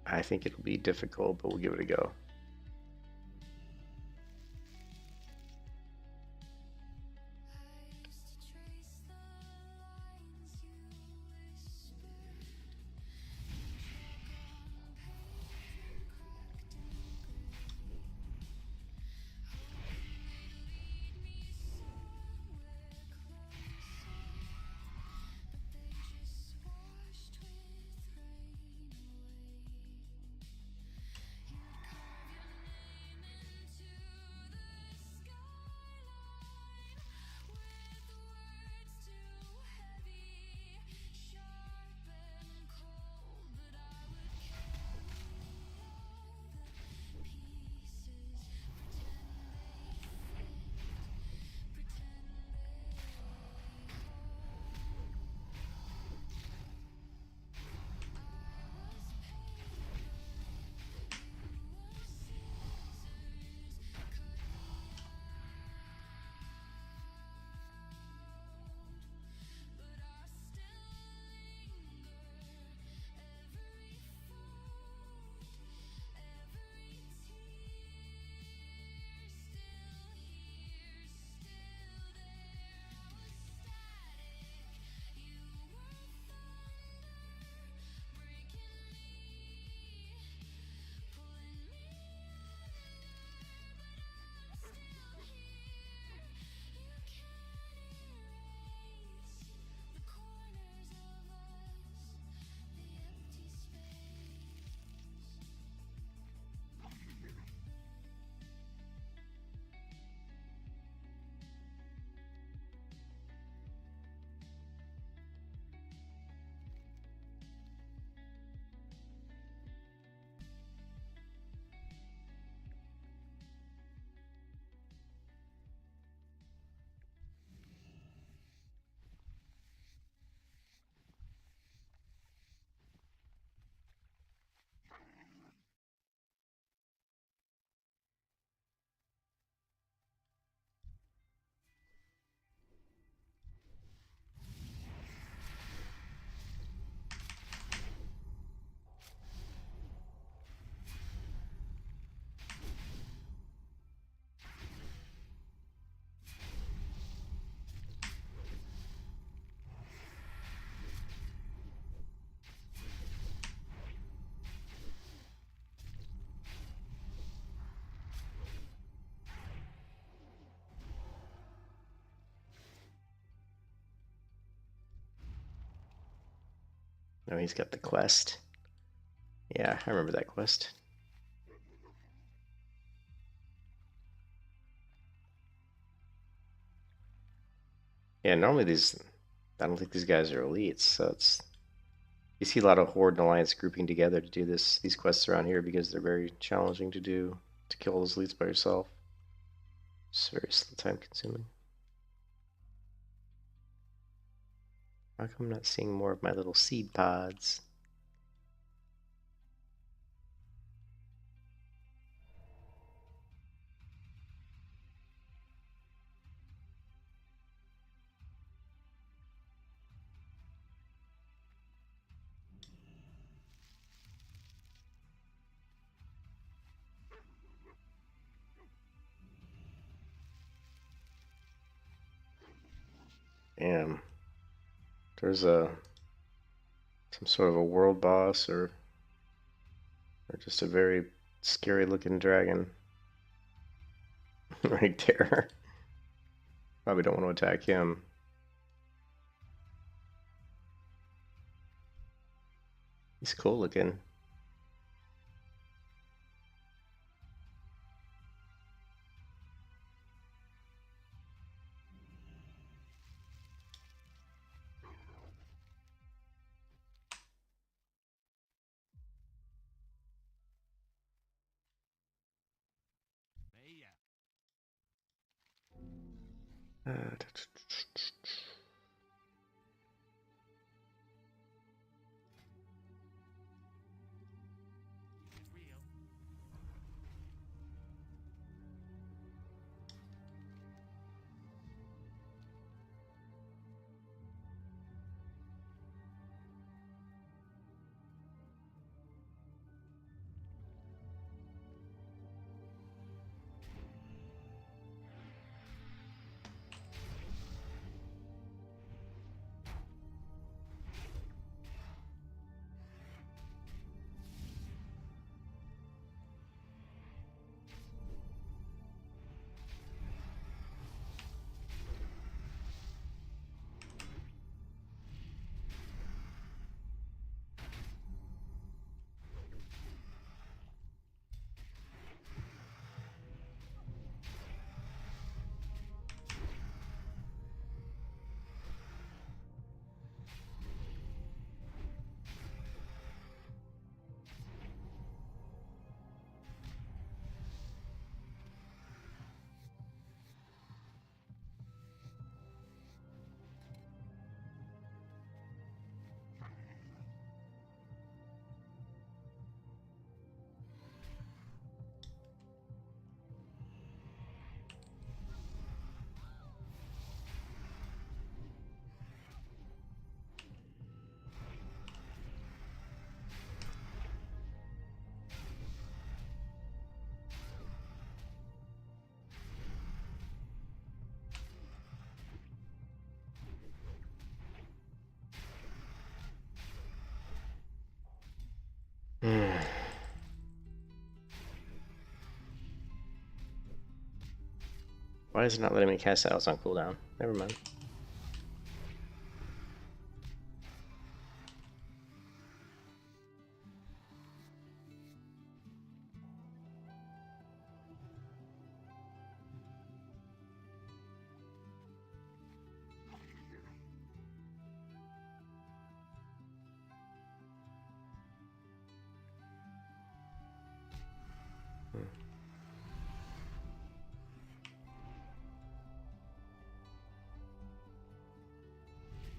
I think it'll be difficult, but we'll give it a go. No, he's got the quest. Yeah, I remember that quest. Yeah, normally I don't think these guys are elites, so you see a lot of Horde and Alliance grouping together to do these quests around here because they're very challenging to do, to kill those elites by yourself. It's very time consuming. How come I'm not seeing more of my little seed pods? Damn. There's some sort of a world boss or just a very scary looking dragon right there. Probably don't want to attack him. He's cool looking. Uh, Why is it not letting me cast Atlas on cooldown? Never mind.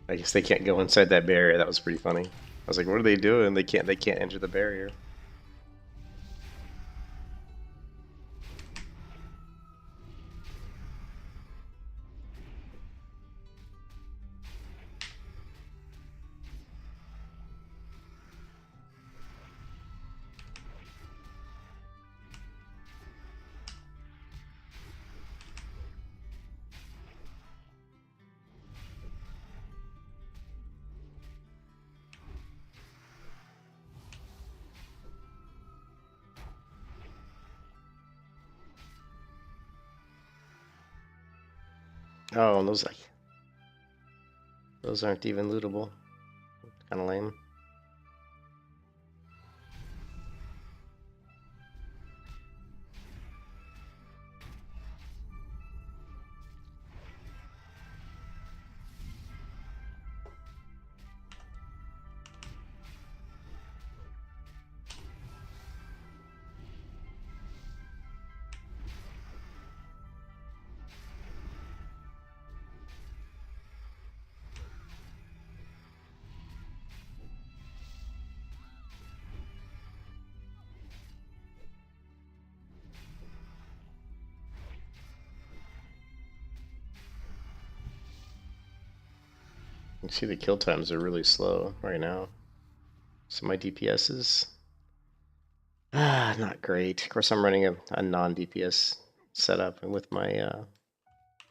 I guess they can't go inside that barrier. That was pretty funny. I was like, what are they doing? They can't enter the barrier. Oh, and those aren't even lootable. Kind of lame. You see the kill times are really slow right now. So my DPS is not great. Of course, I'm running a non-DPS setup with my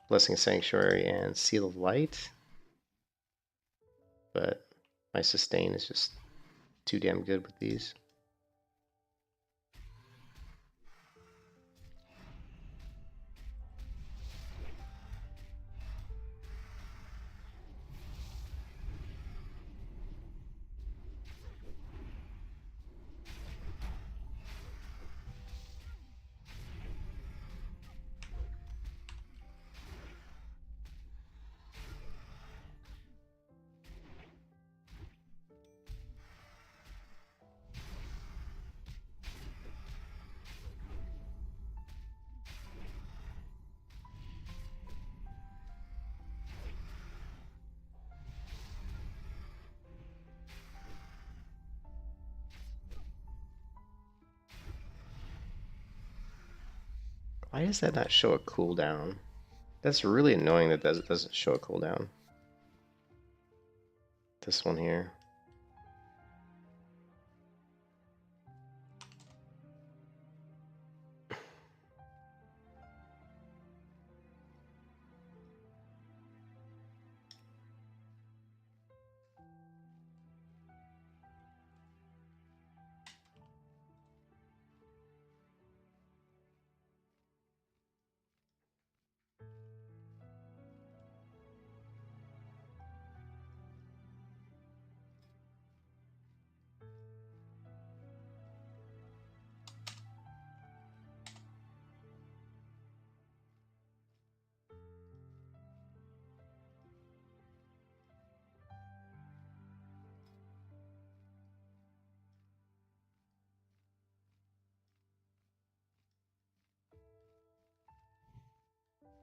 Blessing Sanctuary and Seal of Light. But my sustain is just too damn good with these. Why does that not show a cooldown? That's really annoying that it doesn't show a cooldown. This one here.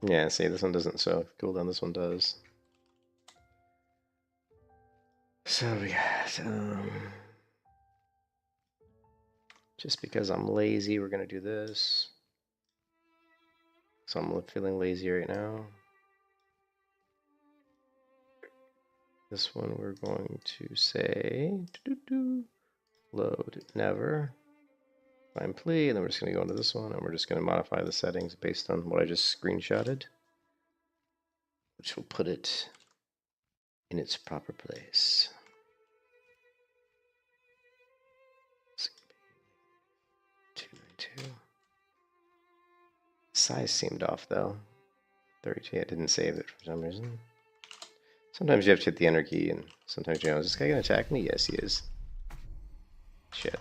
Yeah, see, this one doesn't show cooldown, this one does. So we got, just because I'm lazy, we're gonna do this. So I'm feeling lazy right now. This one we're going to say, load never, find plea, and then we're just gonna go into this one, and we're just gonna modify the settings based on what I just screenshotted, which will put it in its proper place. Size seemed off though. 32, I didn't save it for some reason. Sometimes you have to hit the enter key, and sometimes you know, is this guy gonna attack me? Yes, he is. Shit.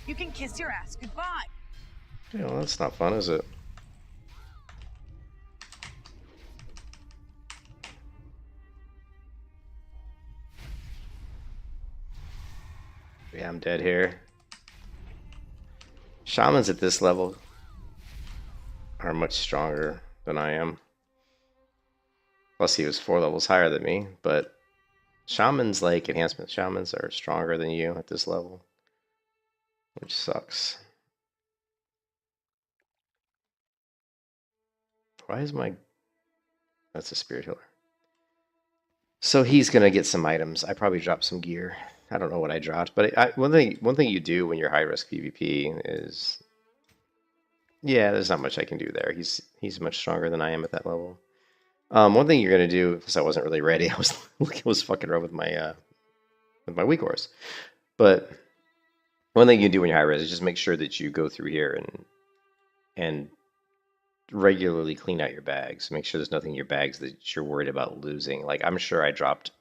You can kiss your ass goodbye. Yeah, well, that's not fun, is it? Yeah, I'm dead here. Shamans at this level are much stronger than I am. Plus, he was 4 levels higher than me, but shamans, like enhancement shamans, are stronger than you at this level, which sucks. Why is my... That's a spirit healer. So he's gonna get some items. I probably dropped some gear. I don't know what I dropped, but one thing you do when you're high risk PvP is, yeah, there's not much I can do there. He's much stronger than I am at that level. One thing you're gonna do, because I wasn't really ready, I was fucking around with my weak horse. But one thing you do when you're high risk is just make sure that you go through here and regularly clean out your bags. Make sure there's nothing in your bags that you're worried about losing. Like, I'm sure I dropped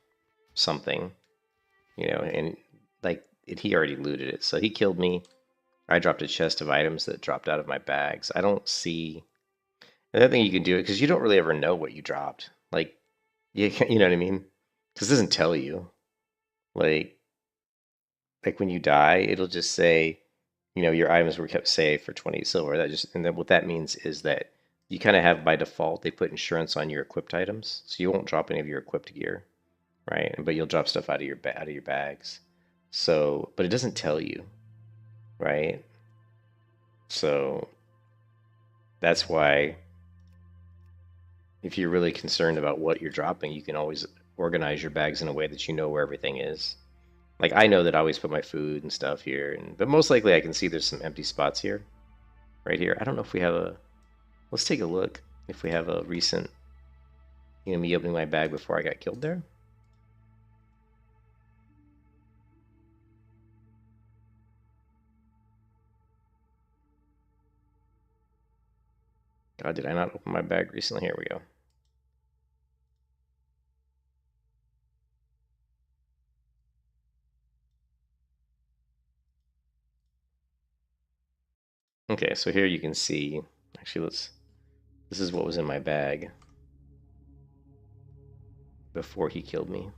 something, you know, and like he already looted it. So he killed me. I dropped a chest of items that dropped out of my bags. I don't see another thing you can do it because you don't really ever know what you dropped. Like, you know what I mean? Because it doesn't tell you. Like when you die, it'll just say, you know, your items were kept safe for 20 silver. And then what that means is that you kind of have by default, they put insurance on your equipped items, so you won't drop any of your equipped gear, right? But you'll drop stuff out of your bags. So, but it doesn't tell you, right? So that's why if you're really concerned about what you're dropping, you can always organize your bags in a way that you know where everything is. Like, I know that I always put my food and stuff here, but most likely I can see there's some empty spots here. Right here. I don't know if we have a... Let's take a look if we have a recent... You know, me opening my bag before I got killed there. God, did I not open my bag recently? Here we go. Okay, so here you can see... Actually, this is what was in my bag before he killed me.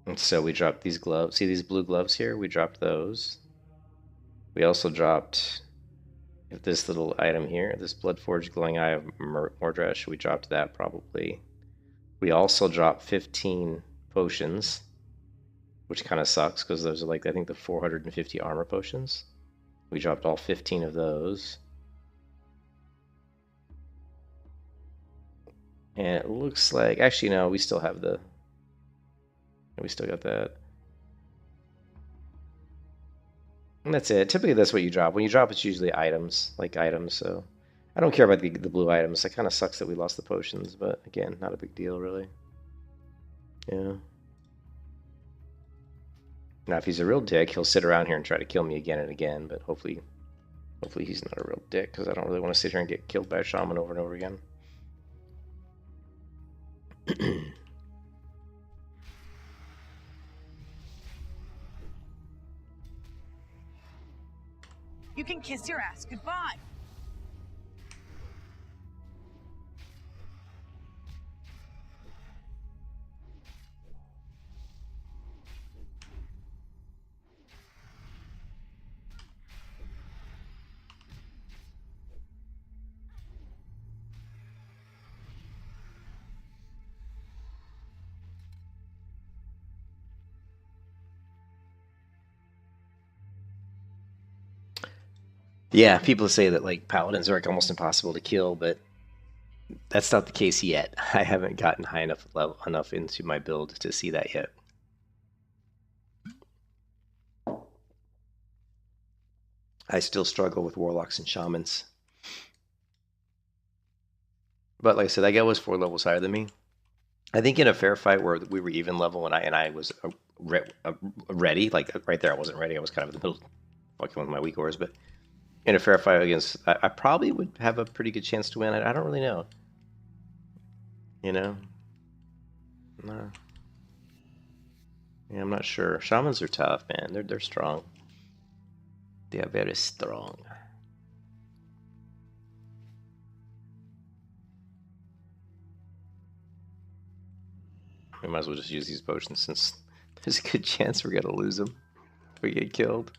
And so we dropped these gloves. See these blue gloves here? We dropped those. We also dropped this little item here, this Bloodforged Glowing Eye of Mordresh. We dropped that probably. We also dropped 15 potions, which kind of sucks because those are like, I think, the 450 armor potions. We dropped all 15 of those. And it looks like, actually, no, we still have we still got that. And that's it. Typically, that's what you drop. When you drop, it's usually items, so I don't care about the blue items. It kind of sucks that we lost the potions, but again, not a big deal, really. Yeah. Now, if he's a real dick, he'll sit around here and try to kill me again and again, but hopefully he's not a real dick, because I don't really want to sit here and get killed by a shaman over and over again. You can kiss your ass goodbye. Yeah, people say that like paladins are like almost impossible to kill, but that's not the case yet. I haven't gotten high enough into my build to see that yet. I still struggle with warlocks and shamans. But like I said, that guy was 4 levels higher than me. I think in a fair fight where we were even level and I was ready, like right there I wasn't ready. I was kind of in the middle fucking with my weak ores, but in a fair fight against, I probably would have a pretty good chance to win. I don't really know. You know? No. Yeah, I'm not sure. Shamans are tough, man. They're strong. They are very strong. We might as well just use these potions since there's a good chance we're gonna lose them if we get killed.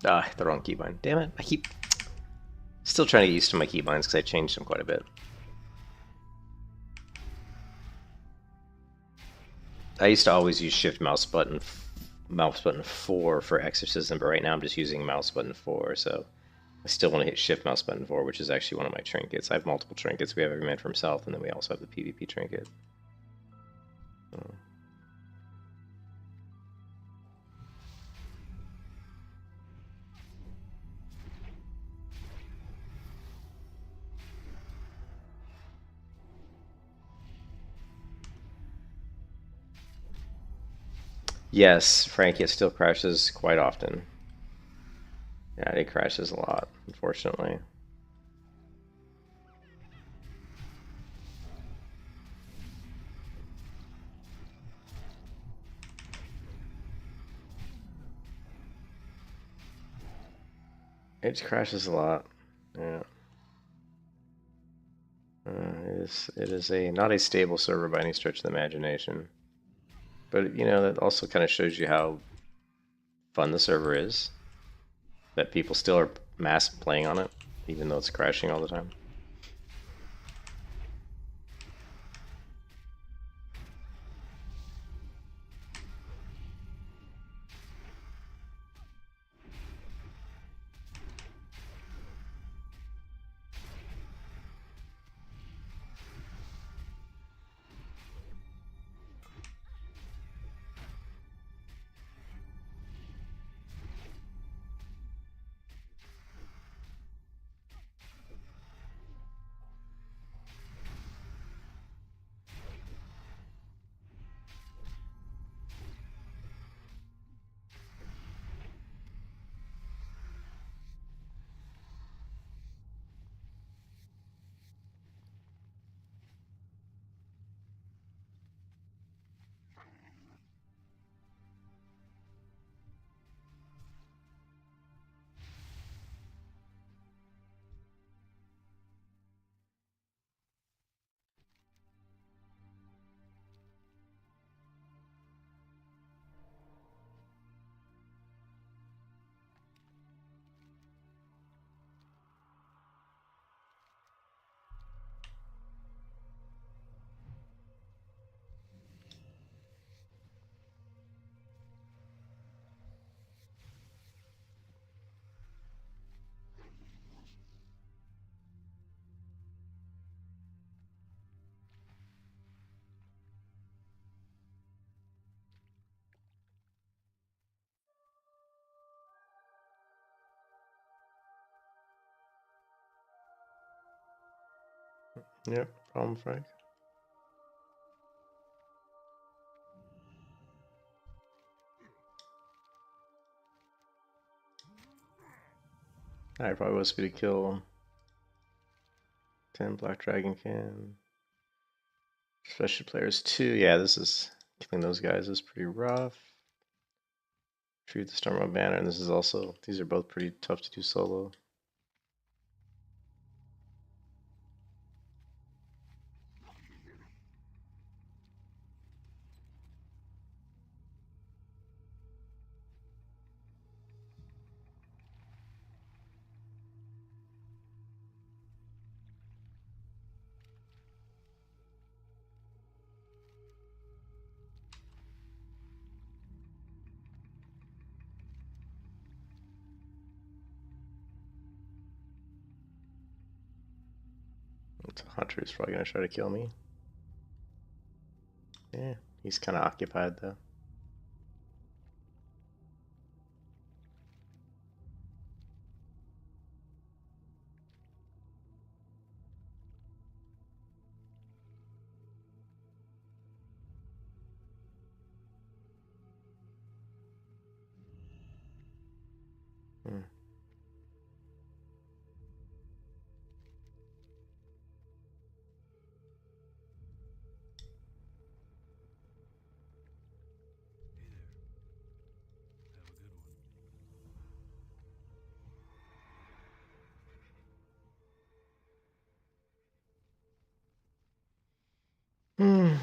Ah, the wrong keybind. Damn it. I keep still trying to get used to my keybinds because I changed them quite a bit. I used to always use Shift mouse button 4 for Exorcism, but right now I'm just using mouse button 4. So I still want to hit Shift mouse button 4, which is actually one of my trinkets. I have multiple trinkets. We have Every Man for Himself, and then we also have the PvP trinket. So. Yes, Frankie, it still crashes quite often. Yeah, it crashes a lot, unfortunately. It crashes a lot. Yeah. It is a not a stable server by any stretch of the imagination. But you know, that also kind of shows you how fun the server is. That people still are mass playing on it, even though it's crashing all the time. Yep, problem, Frank. I probably was me to kill 10 Black Dragon can. Special players 2. Yeah, this is killing those guys is pretty rough. Retrieve the Stormwind Banner, and this is also, these are both pretty tough to do solo. Hunter is probably going to try to kill me. Yeah, he's kind of occupied though. Hmm. Hmm.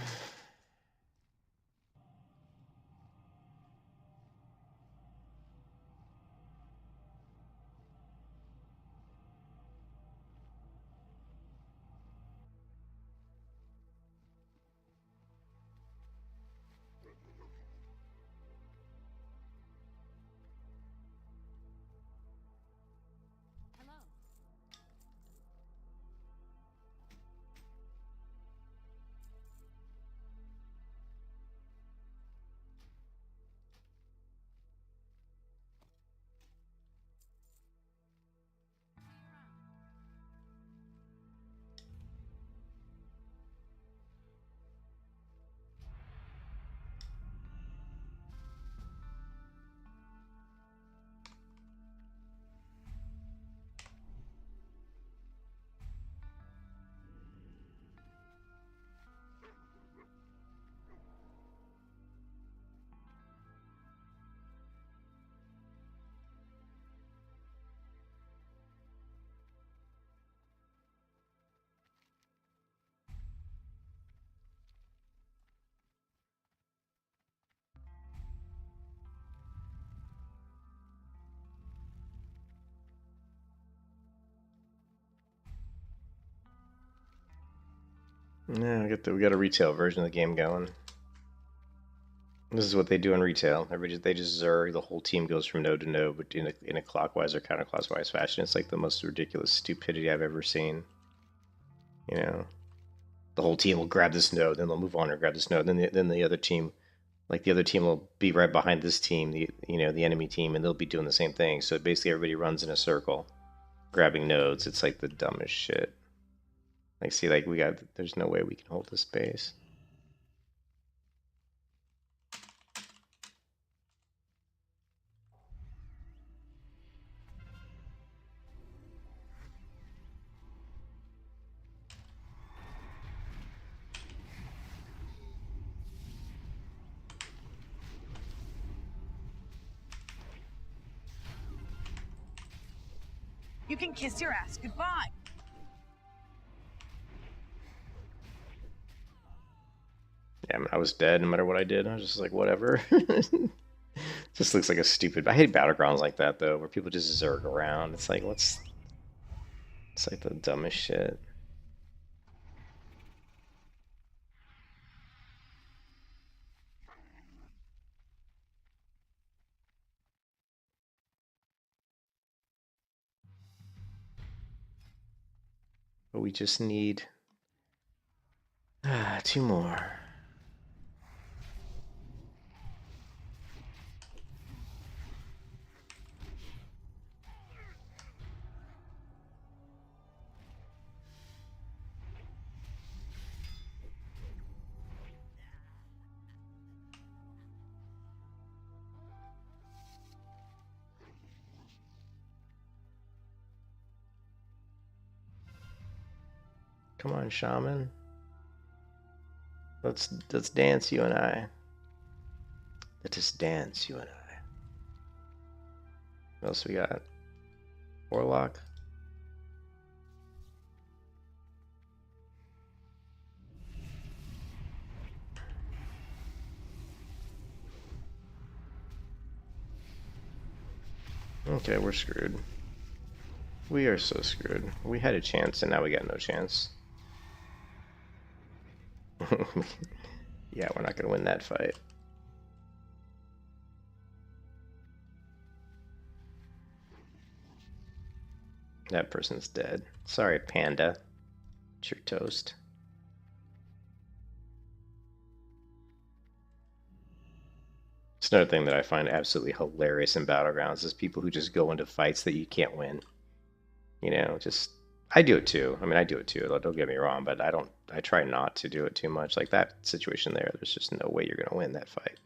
Yeah, we got a retail version of the game going. This is what they do in retail. They just zerg. The whole team goes from node to node, but in a clockwise or counterclockwise fashion. It's like the most ridiculous stupidity I've ever seen. You know, the whole team will grab this node, then they'll move on and grab this node. Then the other team, like the other team, will be right behind this team, the enemy team, and they'll be doing the same thing. So basically, everybody runs in a circle, grabbing nodes. It's like the dumbest shit. Like, see, like there's no way we can hold this base. You can kiss your ass goodbye. Yeah, I mean, I was dead no matter what I did. I was just like, whatever. Just looks like a stupid. I hate battlegrounds like that though, where people just zerg around. It's like It's like the dumbest shit. But we just need 2 more. Come on, shaman. Let's dance, you and I. Let us dance, you and I. What else we got? Warlock. Okay, we're screwed. We are so screwed. We had a chance and now we got no chance. Yeah, we're not gonna win that fight. That person's dead. Sorry, Panda. It's your toast. It's another thing that I find absolutely hilarious in Battlegrounds is people who just go into fights that you can't win. You know, just I do it too. I mean, I do it too. Don't get me wrong, but I try not to do it too much. Like that situation there, there's just no way you're gonna win that fight.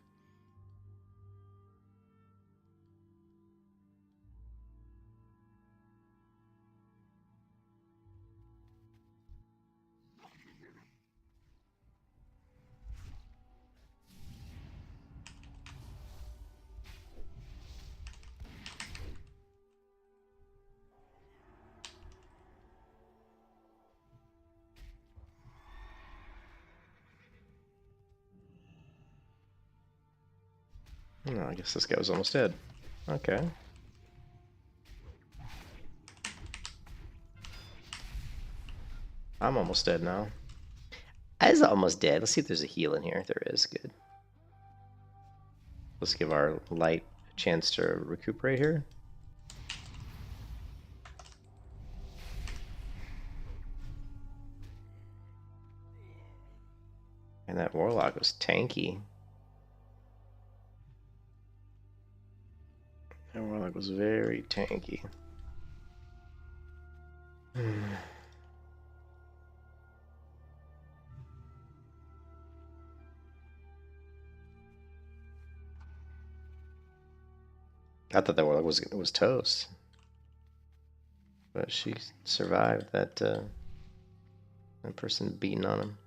Oh, I guess this guy was almost dead. Okay. I'm almost dead now. I was almost dead. Let's see if there's a heal in here. There is. Good. Let's give our light a chance to recuperate here. And that warlock was tanky. That warlock was very tanky. I thought that warlock was toast, but she survived that that person beating on him.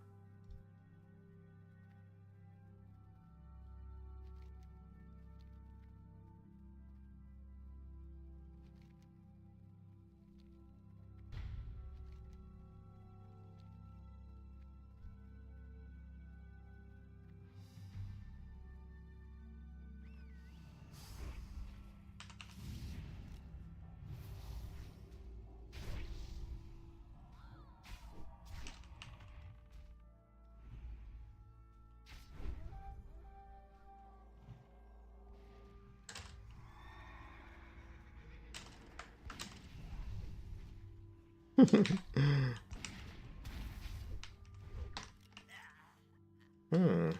Hmm.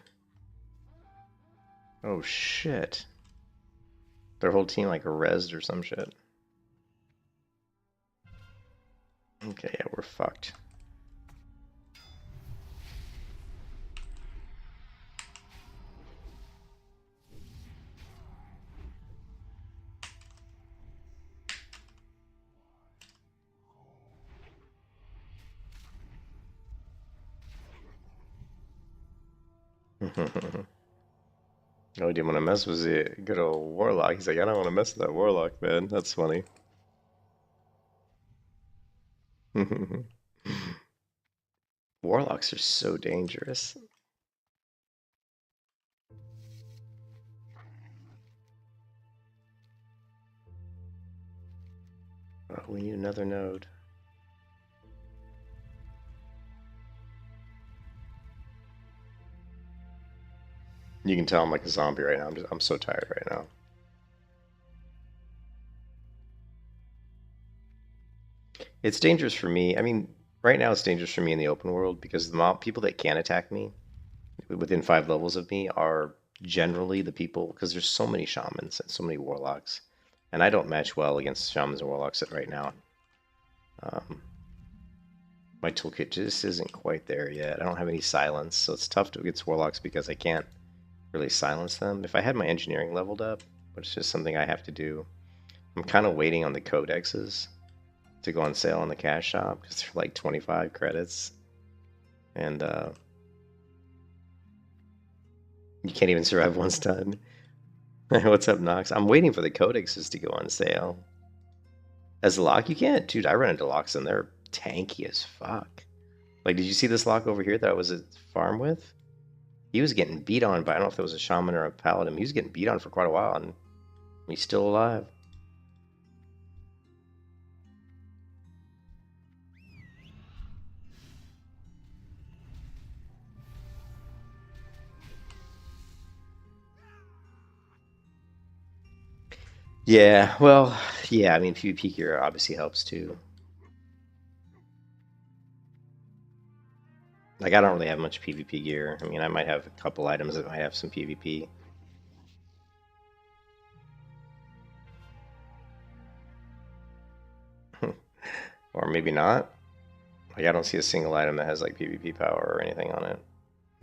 Oh shit. Their whole team like rezzed or some shit. Okay, yeah, we're fucked. Oh, he didn't want to mess with the good old warlock. He's like, I don't want to mess with that warlock, man. That's funny. Warlocks are so dangerous. Oh, we need another node. You can tell I'm like a zombie right now. I'm so tired right now. It's dangerous for me. I mean, right now it's dangerous for me in the open world because the people that can attack me within 5 levels of me are generally the people because there's so many shamans and so many warlocks, and I don't match well against shamans and warlocks right now. My toolkit just isn't quite there yet. I don't have any silence, so it's tough to against warlocks because I can't really silence them. If I had my engineering leveled up, which is just something I have to do, I'm kind of waiting on the codexes to go on sale on the cash shop because they're like 25 credits, and you can't even survive one stun. What's up, Nox? I'm waiting for the codexes to go on sale. As a lock, you can't. Dude, I run into locks and they're tanky as fuck. Like, did you see this lock over here that I was at farm with? He was getting beat on by, I don't know if it was a shaman or a paladin. He was getting beat on for quite a while and he's still alive. Yeah, well, yeah, I mean, PvP gear obviously helps too. Like, I don't really have much PvP gear. I mean, I might have a couple items that might have some PvP. Or maybe not. Like, I don't see a single item that has, like, PvP power or anything on it.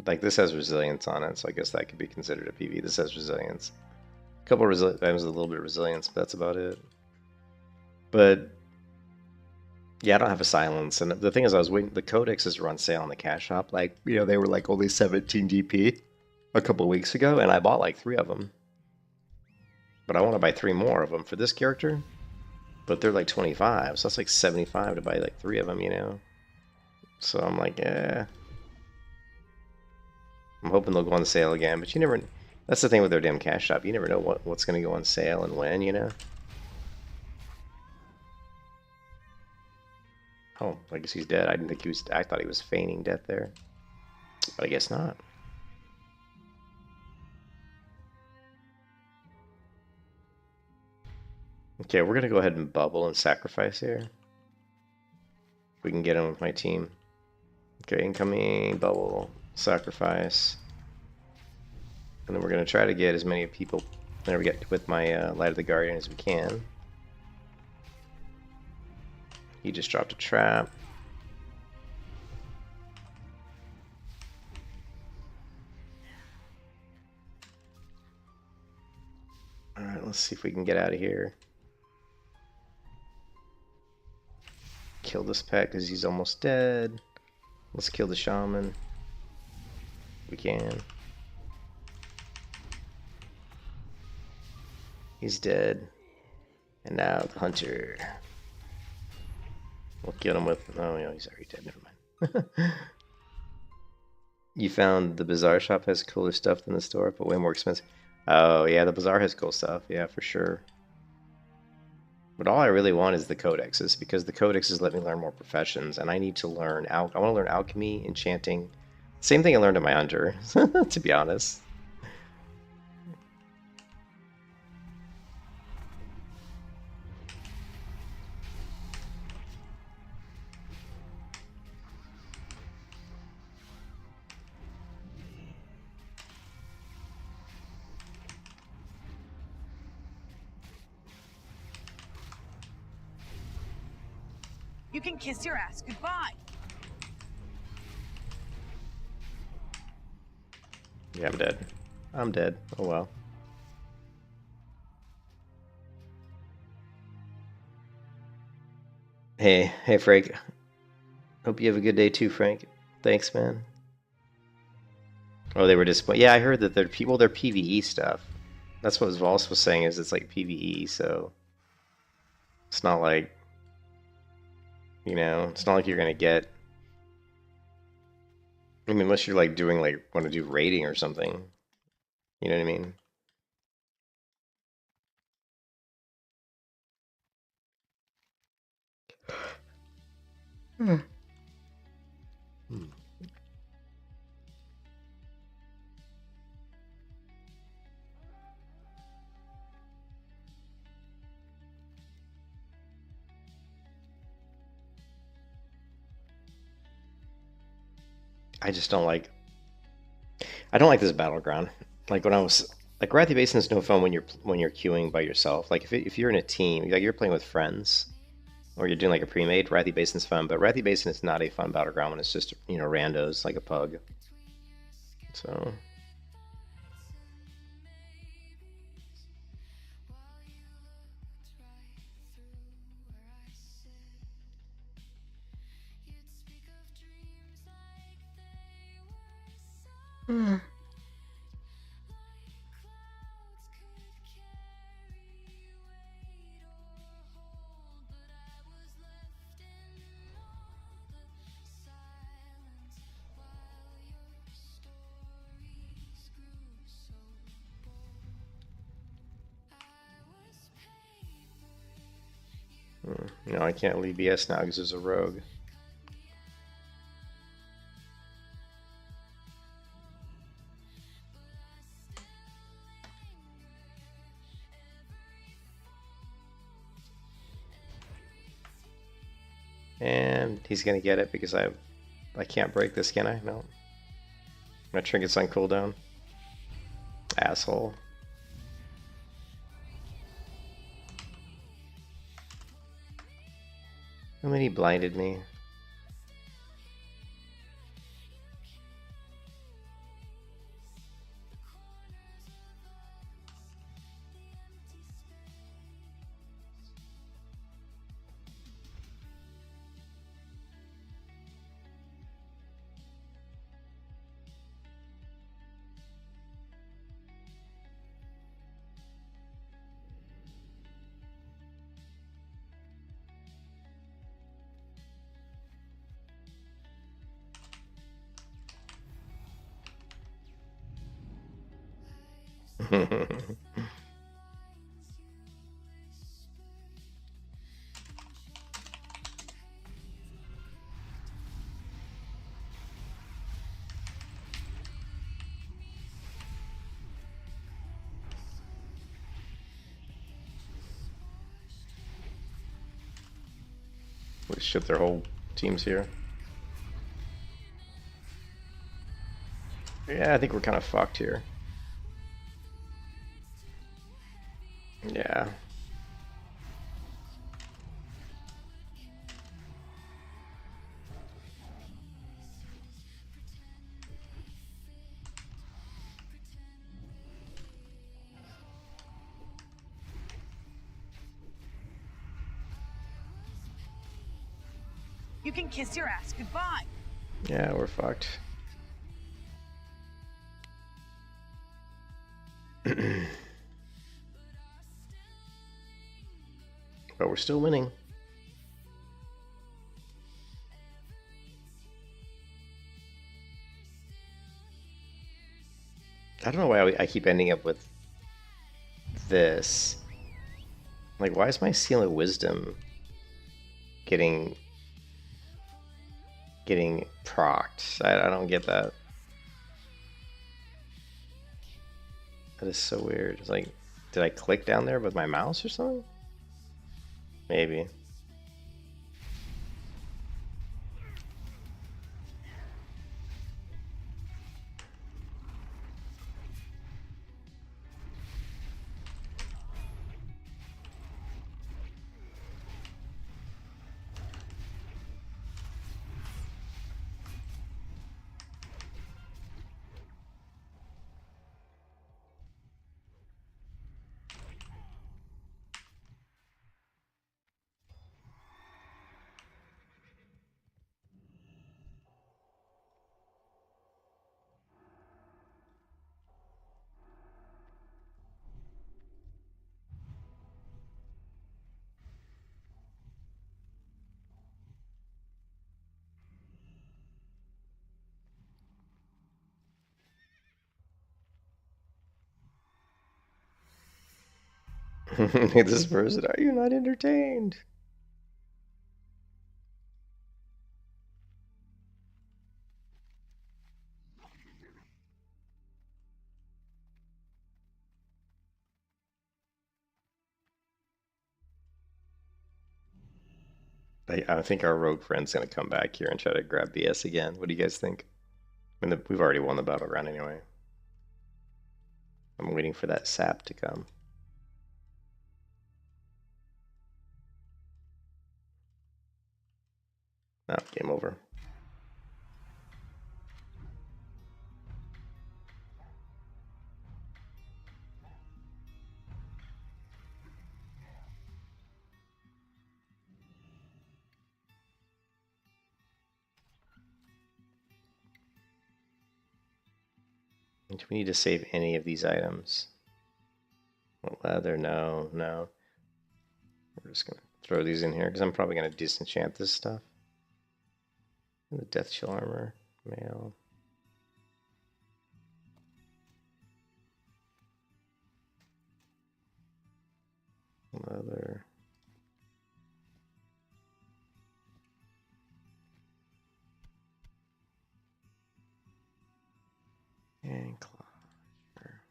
Like, this has resilience on it, so I guess that could be considered a PvP. This has resilience. A couple of items with a little bit of resilience, but that's about it. But yeah, I don't have a silence. And the thing is, I was waiting. The codexes were on sale on the cash shop. Like, you know, they were like only 17 DP a couple of weeks ago, and I bought like 3 of them. But I want to buy 3 more of them for this character. But they're like 25, so that's like 75 to buy like 3 of them, you know? So I'm like, yeah. I'm hoping they'll go on sale again, but you never. That's the thing with their damn cash shop. You never know what's going to go on sale and when, you know? Oh, I guess he's dead. I didn't think he was. I thought he was feigning death there, but I guess not. Okay, we're gonna go ahead and bubble and sacrifice here. We can get him with my team. Okay, incoming bubble sacrifice, and then we're gonna try to get as many people. There we get with my Light of the Guardian as we can. He just dropped a trap. Alright, let's see if we can get out of here. Kill this pet because he's almost dead. Let's kill the shaman. We can. He's dead. And now the hunter. We'll kill him with... Oh, no, he's already dead. Never mind. You found the bazaar shop has cooler stuff than the store, but way more expensive. Oh, yeah, the bazaar has cool stuff. Yeah, for sure. But all I really want is the codexes, because the codexes let me learn more professions, and I need to learn... I want to learn alchemy, enchanting. Same thing I learned in my hunter, to be honest. You can kiss your ass goodbye. Yeah, I'm dead. I'm dead. Oh well. Hey Frank. Hope you have a good day too, Frank. Thanks, man. Oh, they were disappointed. Yeah, I heard that they're PvE stuff. That's what Vols was saying, is it's like PvE, so it's not like, you know, it's not like you're gonna get, I mean, unless you're like doing like want to do raiding or something. You know what I mean? Hmm. I just don't like. I don't like this battleground. Like when I was like Wrathy Basin is no fun when you're queuing by yourself. Like if you're in a team, like you're playing with friends, or you're doing like a pre-made, Wrathy Basin's fun. But Wrathy Basin is not a fun battleground when it's just, you know, randos like a pug. So. No, I can't leave BS now because there's a rogue. And he's gonna get it because I can't break this, can I? No. My trinket's on cooldown. Asshole. And then he blinded me. We ship their whole teams here. Yeah, I think we're kind of fucked here. Yeah. You can kiss your ass goodbye. Yeah, we're fucked. But we're still winning. I don't know why I keep ending up with this. Like, why is my Seal of Wisdom getting procced? I don't get that. That is so weird. It's like, did I click down there with my mouse or something? Maybe. This person, are you not entertained? I think our rogue friend's gonna come back here and try to grab BS again. What do you guys think? I mean, we've already won the battle round anyway. I'm waiting for that sap to come. Oh, game over. Do we need to save any of these items? Leather, no. We're just gonna throw these in here because I'm probably gonna disenchant this stuff. And the death chill armor, mail. Leather. And closure.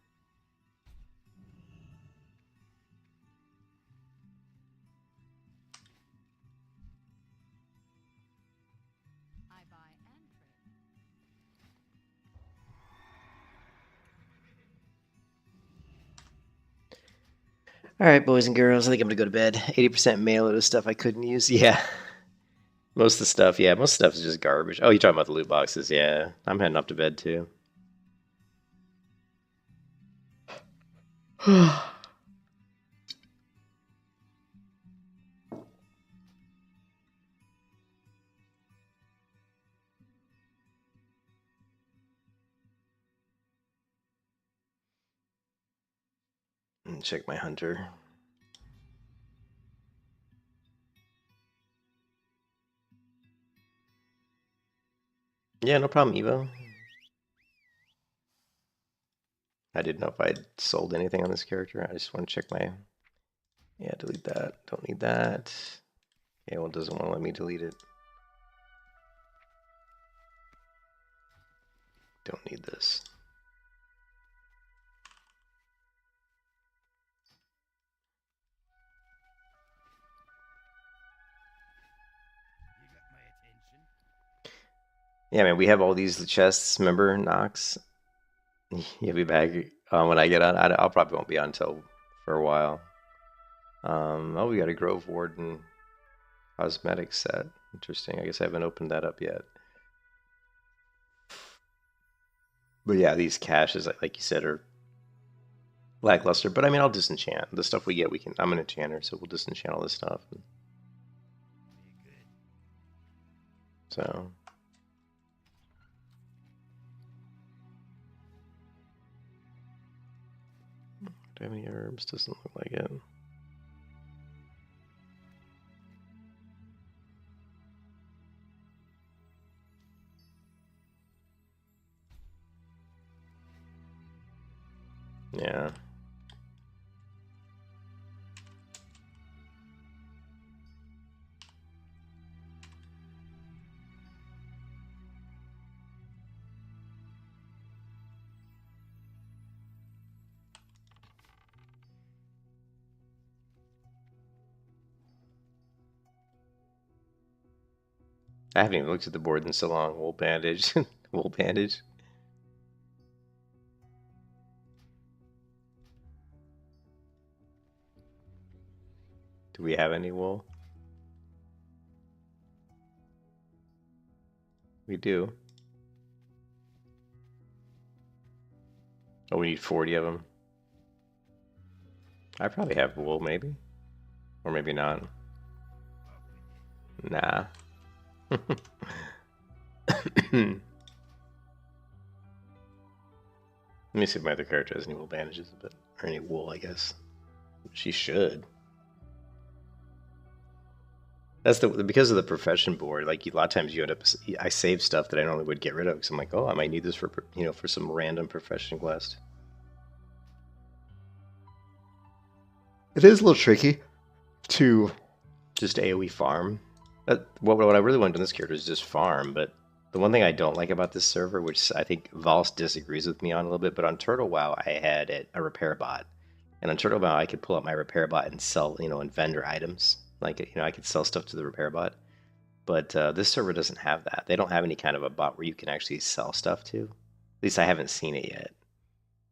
All right, boys and girls, I think I'm gonna go to bed. 80% mail out of stuff I couldn't use. Yeah. Most of the stuff, yeah, most stuff is just garbage. Oh, you're talking about the loot boxes, yeah. I'm heading up to bed too. Check my hunter. Yeah, no problem, Evo. I didn't know if I'd sold anything on this character. I just want to check my... Yeah, delete that. Don't need that. Yeah, well, it doesn't want to let me delete it. Don't need this. Yeah, man, we have all these chests. Remember, Nox? You'll be back when I get on. I'll probably won't be on until for a while. Oh, we got a Grove Warden cosmetic set. Interesting. I guess I haven't opened that up yet. But yeah, these caches, like you said, are lackluster. But I mean, I'll disenchant the stuff we get. We can. I'm an enchanter, so we'll disenchant all this stuff. So. Do I have any herbs? Doesn't look like it. Yeah. I haven't even looked at the board in so long. Wool bandage. Wool bandage. Do we have any wool? We do. Oh, we need 40 of them. I probably have wool, maybe. Or maybe not. Nah. Let me see if my other character has any wool bandages, but or any wool, I guess. She should. That's because of the profession board. Like a lot of times, you end up. I save stuff that I normally would get rid of because I'm like, oh, I might need this for for some random profession quest. It is a little tricky to just AoE farm. What I really want in this character is just farm, but the one thing I don't like about this server, which I think Vols disagrees with me on a little bit, but on Turtle WoW I had a repair bot. And on Turtle WoW I could pull up my repair bot and sell, and vendor items. Like, I could sell stuff to the repair bot. But this server doesn't have that. They don't have any kind of a bot where you can actually sell stuff to. At least I haven't seen it yet.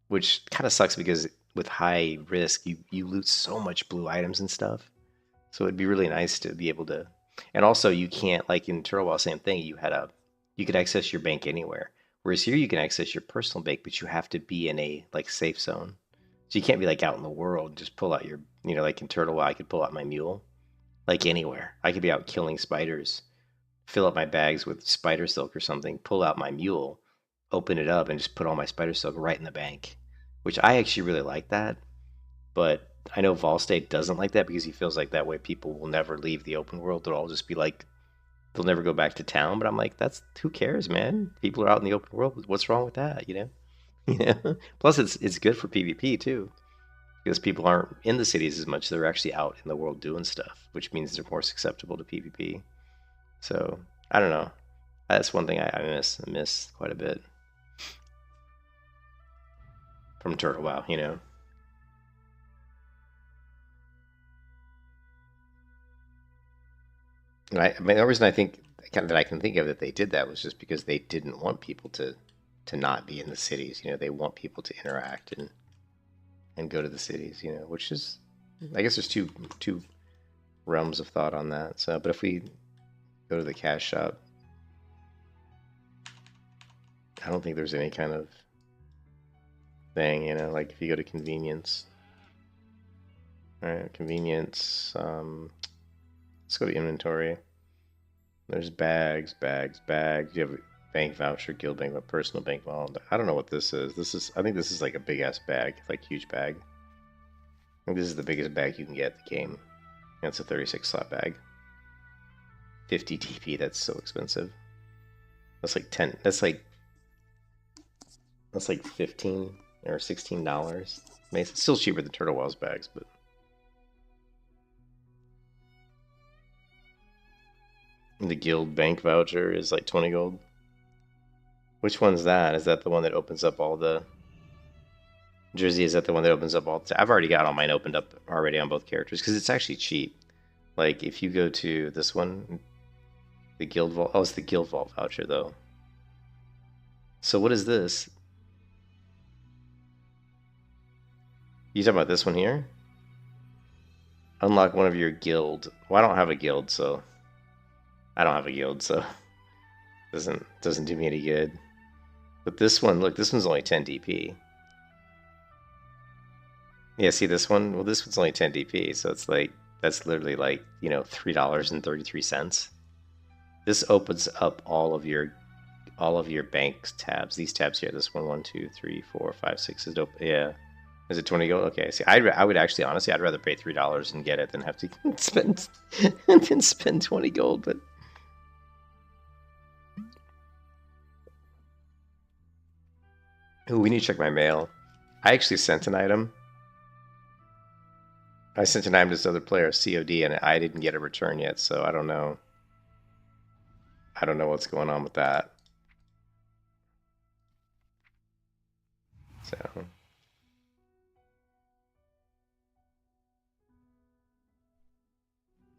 Which kind of sucks because with high risk, you loot so much blue items and stuff. So it'd be really nice to be able to, and also you can't, like in Turtle WoW, same thing. You could access your bank anywhere. Whereas here you can access your personal bank, but you have to be in a safe zone. So you can't be like out in the world and just pull out your, like in Turtle WoW, I could pull out my mule, like anywhere. I could be out killing spiders, fill up my bags with spider silk or something, pull out my mule, open it up, and just put all my spider silk right in the bank, which I actually really like that. But I know Volstate doesn't like that because he feels like that way people will never leave the open world. They'll all just be like, they'll never go back to town. But I'm like, who cares, man? People are out in the open world. What's wrong with that? Plus, it's good for PvP too, because people aren't in the cities as much. They're actually out in the world doing stuff, which means they're more susceptible to PvP. So I don't know. That's one thing I miss quite a bit from Turtle WoW. The reason I think that I can think of that they did that was just because they didn't want people to not be in the cities. They want people to interact and go to the cities. Which is, I guess there's two realms of thought on that. So, but if we go to the cash shop, I don't think there's any kind of thing. Like if you go to convenience, all right, convenience. Let's go to inventory. There's bags. You have a bank voucher, guild bank, a personal bank vault. I don't know what this is. I think this is like a big ass bag, like huge bag. I think this is the biggest bag you can get in the game. And it's a 36 slot bag. 50 TP. That's so expensive. That's like 10. That's like 15 or $16. I mean, it's still cheaper than Turtle WoW's bags, but. The guild bank voucher is like 20 gold. Which one's that? Is that the one that opens up all the... Jersey, is that the one that opens up all the... I've already got all mine opened up already on both characters, because it's actually cheap. Like, if you go to this one, the guild vault... Oh, it's the guild vault voucher, though. So what is this? You talking about this one here? Unlock one of your guild... Well, I don't have a guild, so... I don't have a guild, so doesn't do me any good. But this one, look, this one's only 10 DP. Yeah, see this one? Well, this one's only 10 DP, so it's like, that's literally like, $3.33. This opens up all of your bank tabs. These tabs here, this one, 1, 2, 3, 4, 5, 6 is open. Yeah. Is it 20 gold? Okay, see, I would actually, honestly, I'd rather pay $3 and get it than have to spend 20 gold, but... Ooh, we need to check my mail. I actually sent an item. I sent an item to this other player, COD, and I didn't get a return yet, so I don't know. I don't know what's going on with that. So...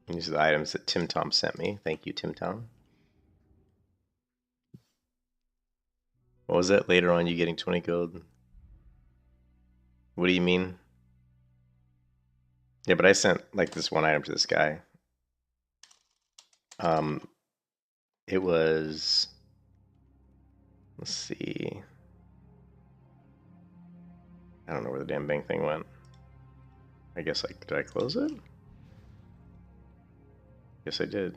These are the items that Tim Tom sent me. Thank you, Tim Tom. What was it? Later on, you getting 20 gold? What do you mean? Yeah, but I sent like this one item to this guy. It was... Let's see. I don't know where the damn bank thing went. I guess did I close it? Yes, I did.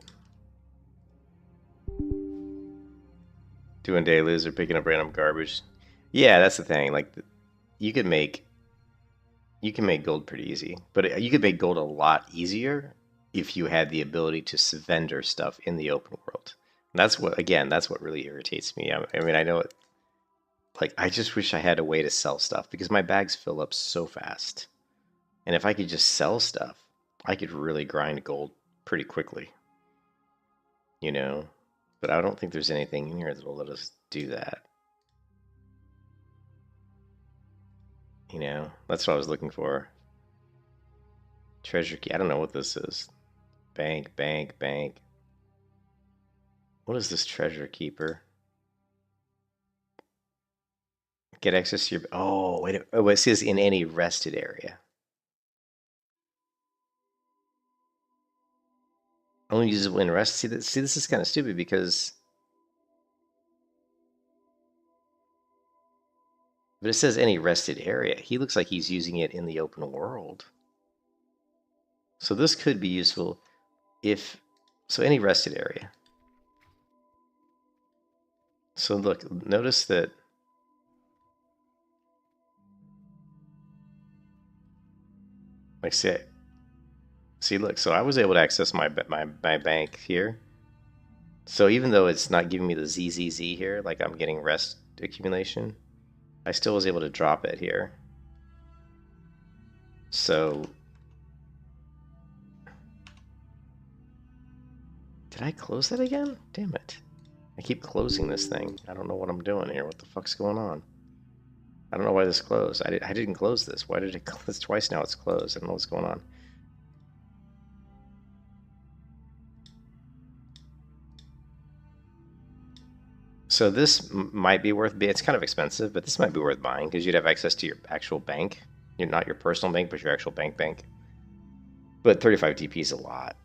Doing dailies or picking up random garbage. Yeah, that's the thing. Like, you can make gold pretty easy, but you could make gold a lot easier if you had the ability to vendor stuff in the open world. And that's what really irritates me. I mean, I know it. Like, I just wish I had a way to sell stuff because my bags fill up so fast. And if I could just sell stuff, I could really grind gold pretty quickly. You know? But I don't think there's anything in here that will let us do that. You know? That's what I was looking for. Treasure key. I don't know what this is. Bank, bank, bank. What is this treasure keeper? Get access to your... Oh, wait. Oh, it says in any rested area. Only usable in rest. See, this is kind of stupid because... But it says any rested area. He looks like he's using it in the open world. So this could be useful if... So any rested area. So look, notice that... Like, see, look, so I was able to access my bank here. So even though it's not giving me the ZZZ here, like I'm getting rest accumulation, I still was able to drop it here. So... Did I close that again? Damn it. I keep closing this thing. I don't know what I'm doing here. What the fuck's going on? I don't know why this closed. I didn't close this. Why did it close twice now? It's closed. I don't know what's going on. So this might be worth... It's kind of expensive, but this might be worth buying because you'd have access to your actual bank. You're not your personal bank, but your actual bank. But 35 DP is a lot.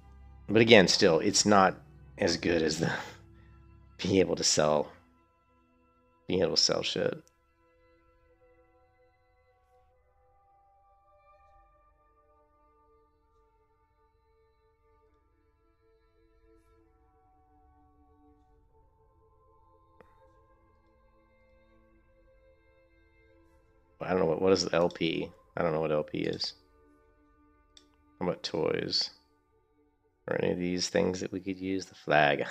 But again, still, it's not as good as the being able to sell shit. I don't know what is the LP. I don't know what LP is. How about toys? Or any of these things that we could use? The flag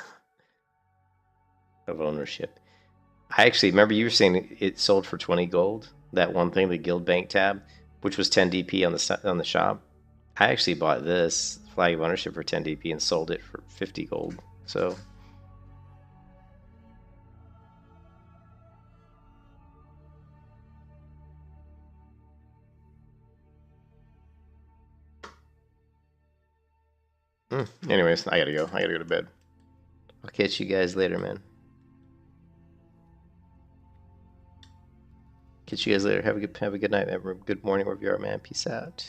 of ownership. I actually remember you were saying it sold for 20 gold. That one thing, the guild bank tab, which was 10 DP on the shop. I actually bought this flag of ownership for 10 DP and sold it for 50 gold. So anyways, I gotta go. I gotta go to bed. I'll catch you guys later, man. Catch you guys later. Have a good night, good morning wherever you are, man. Peace out.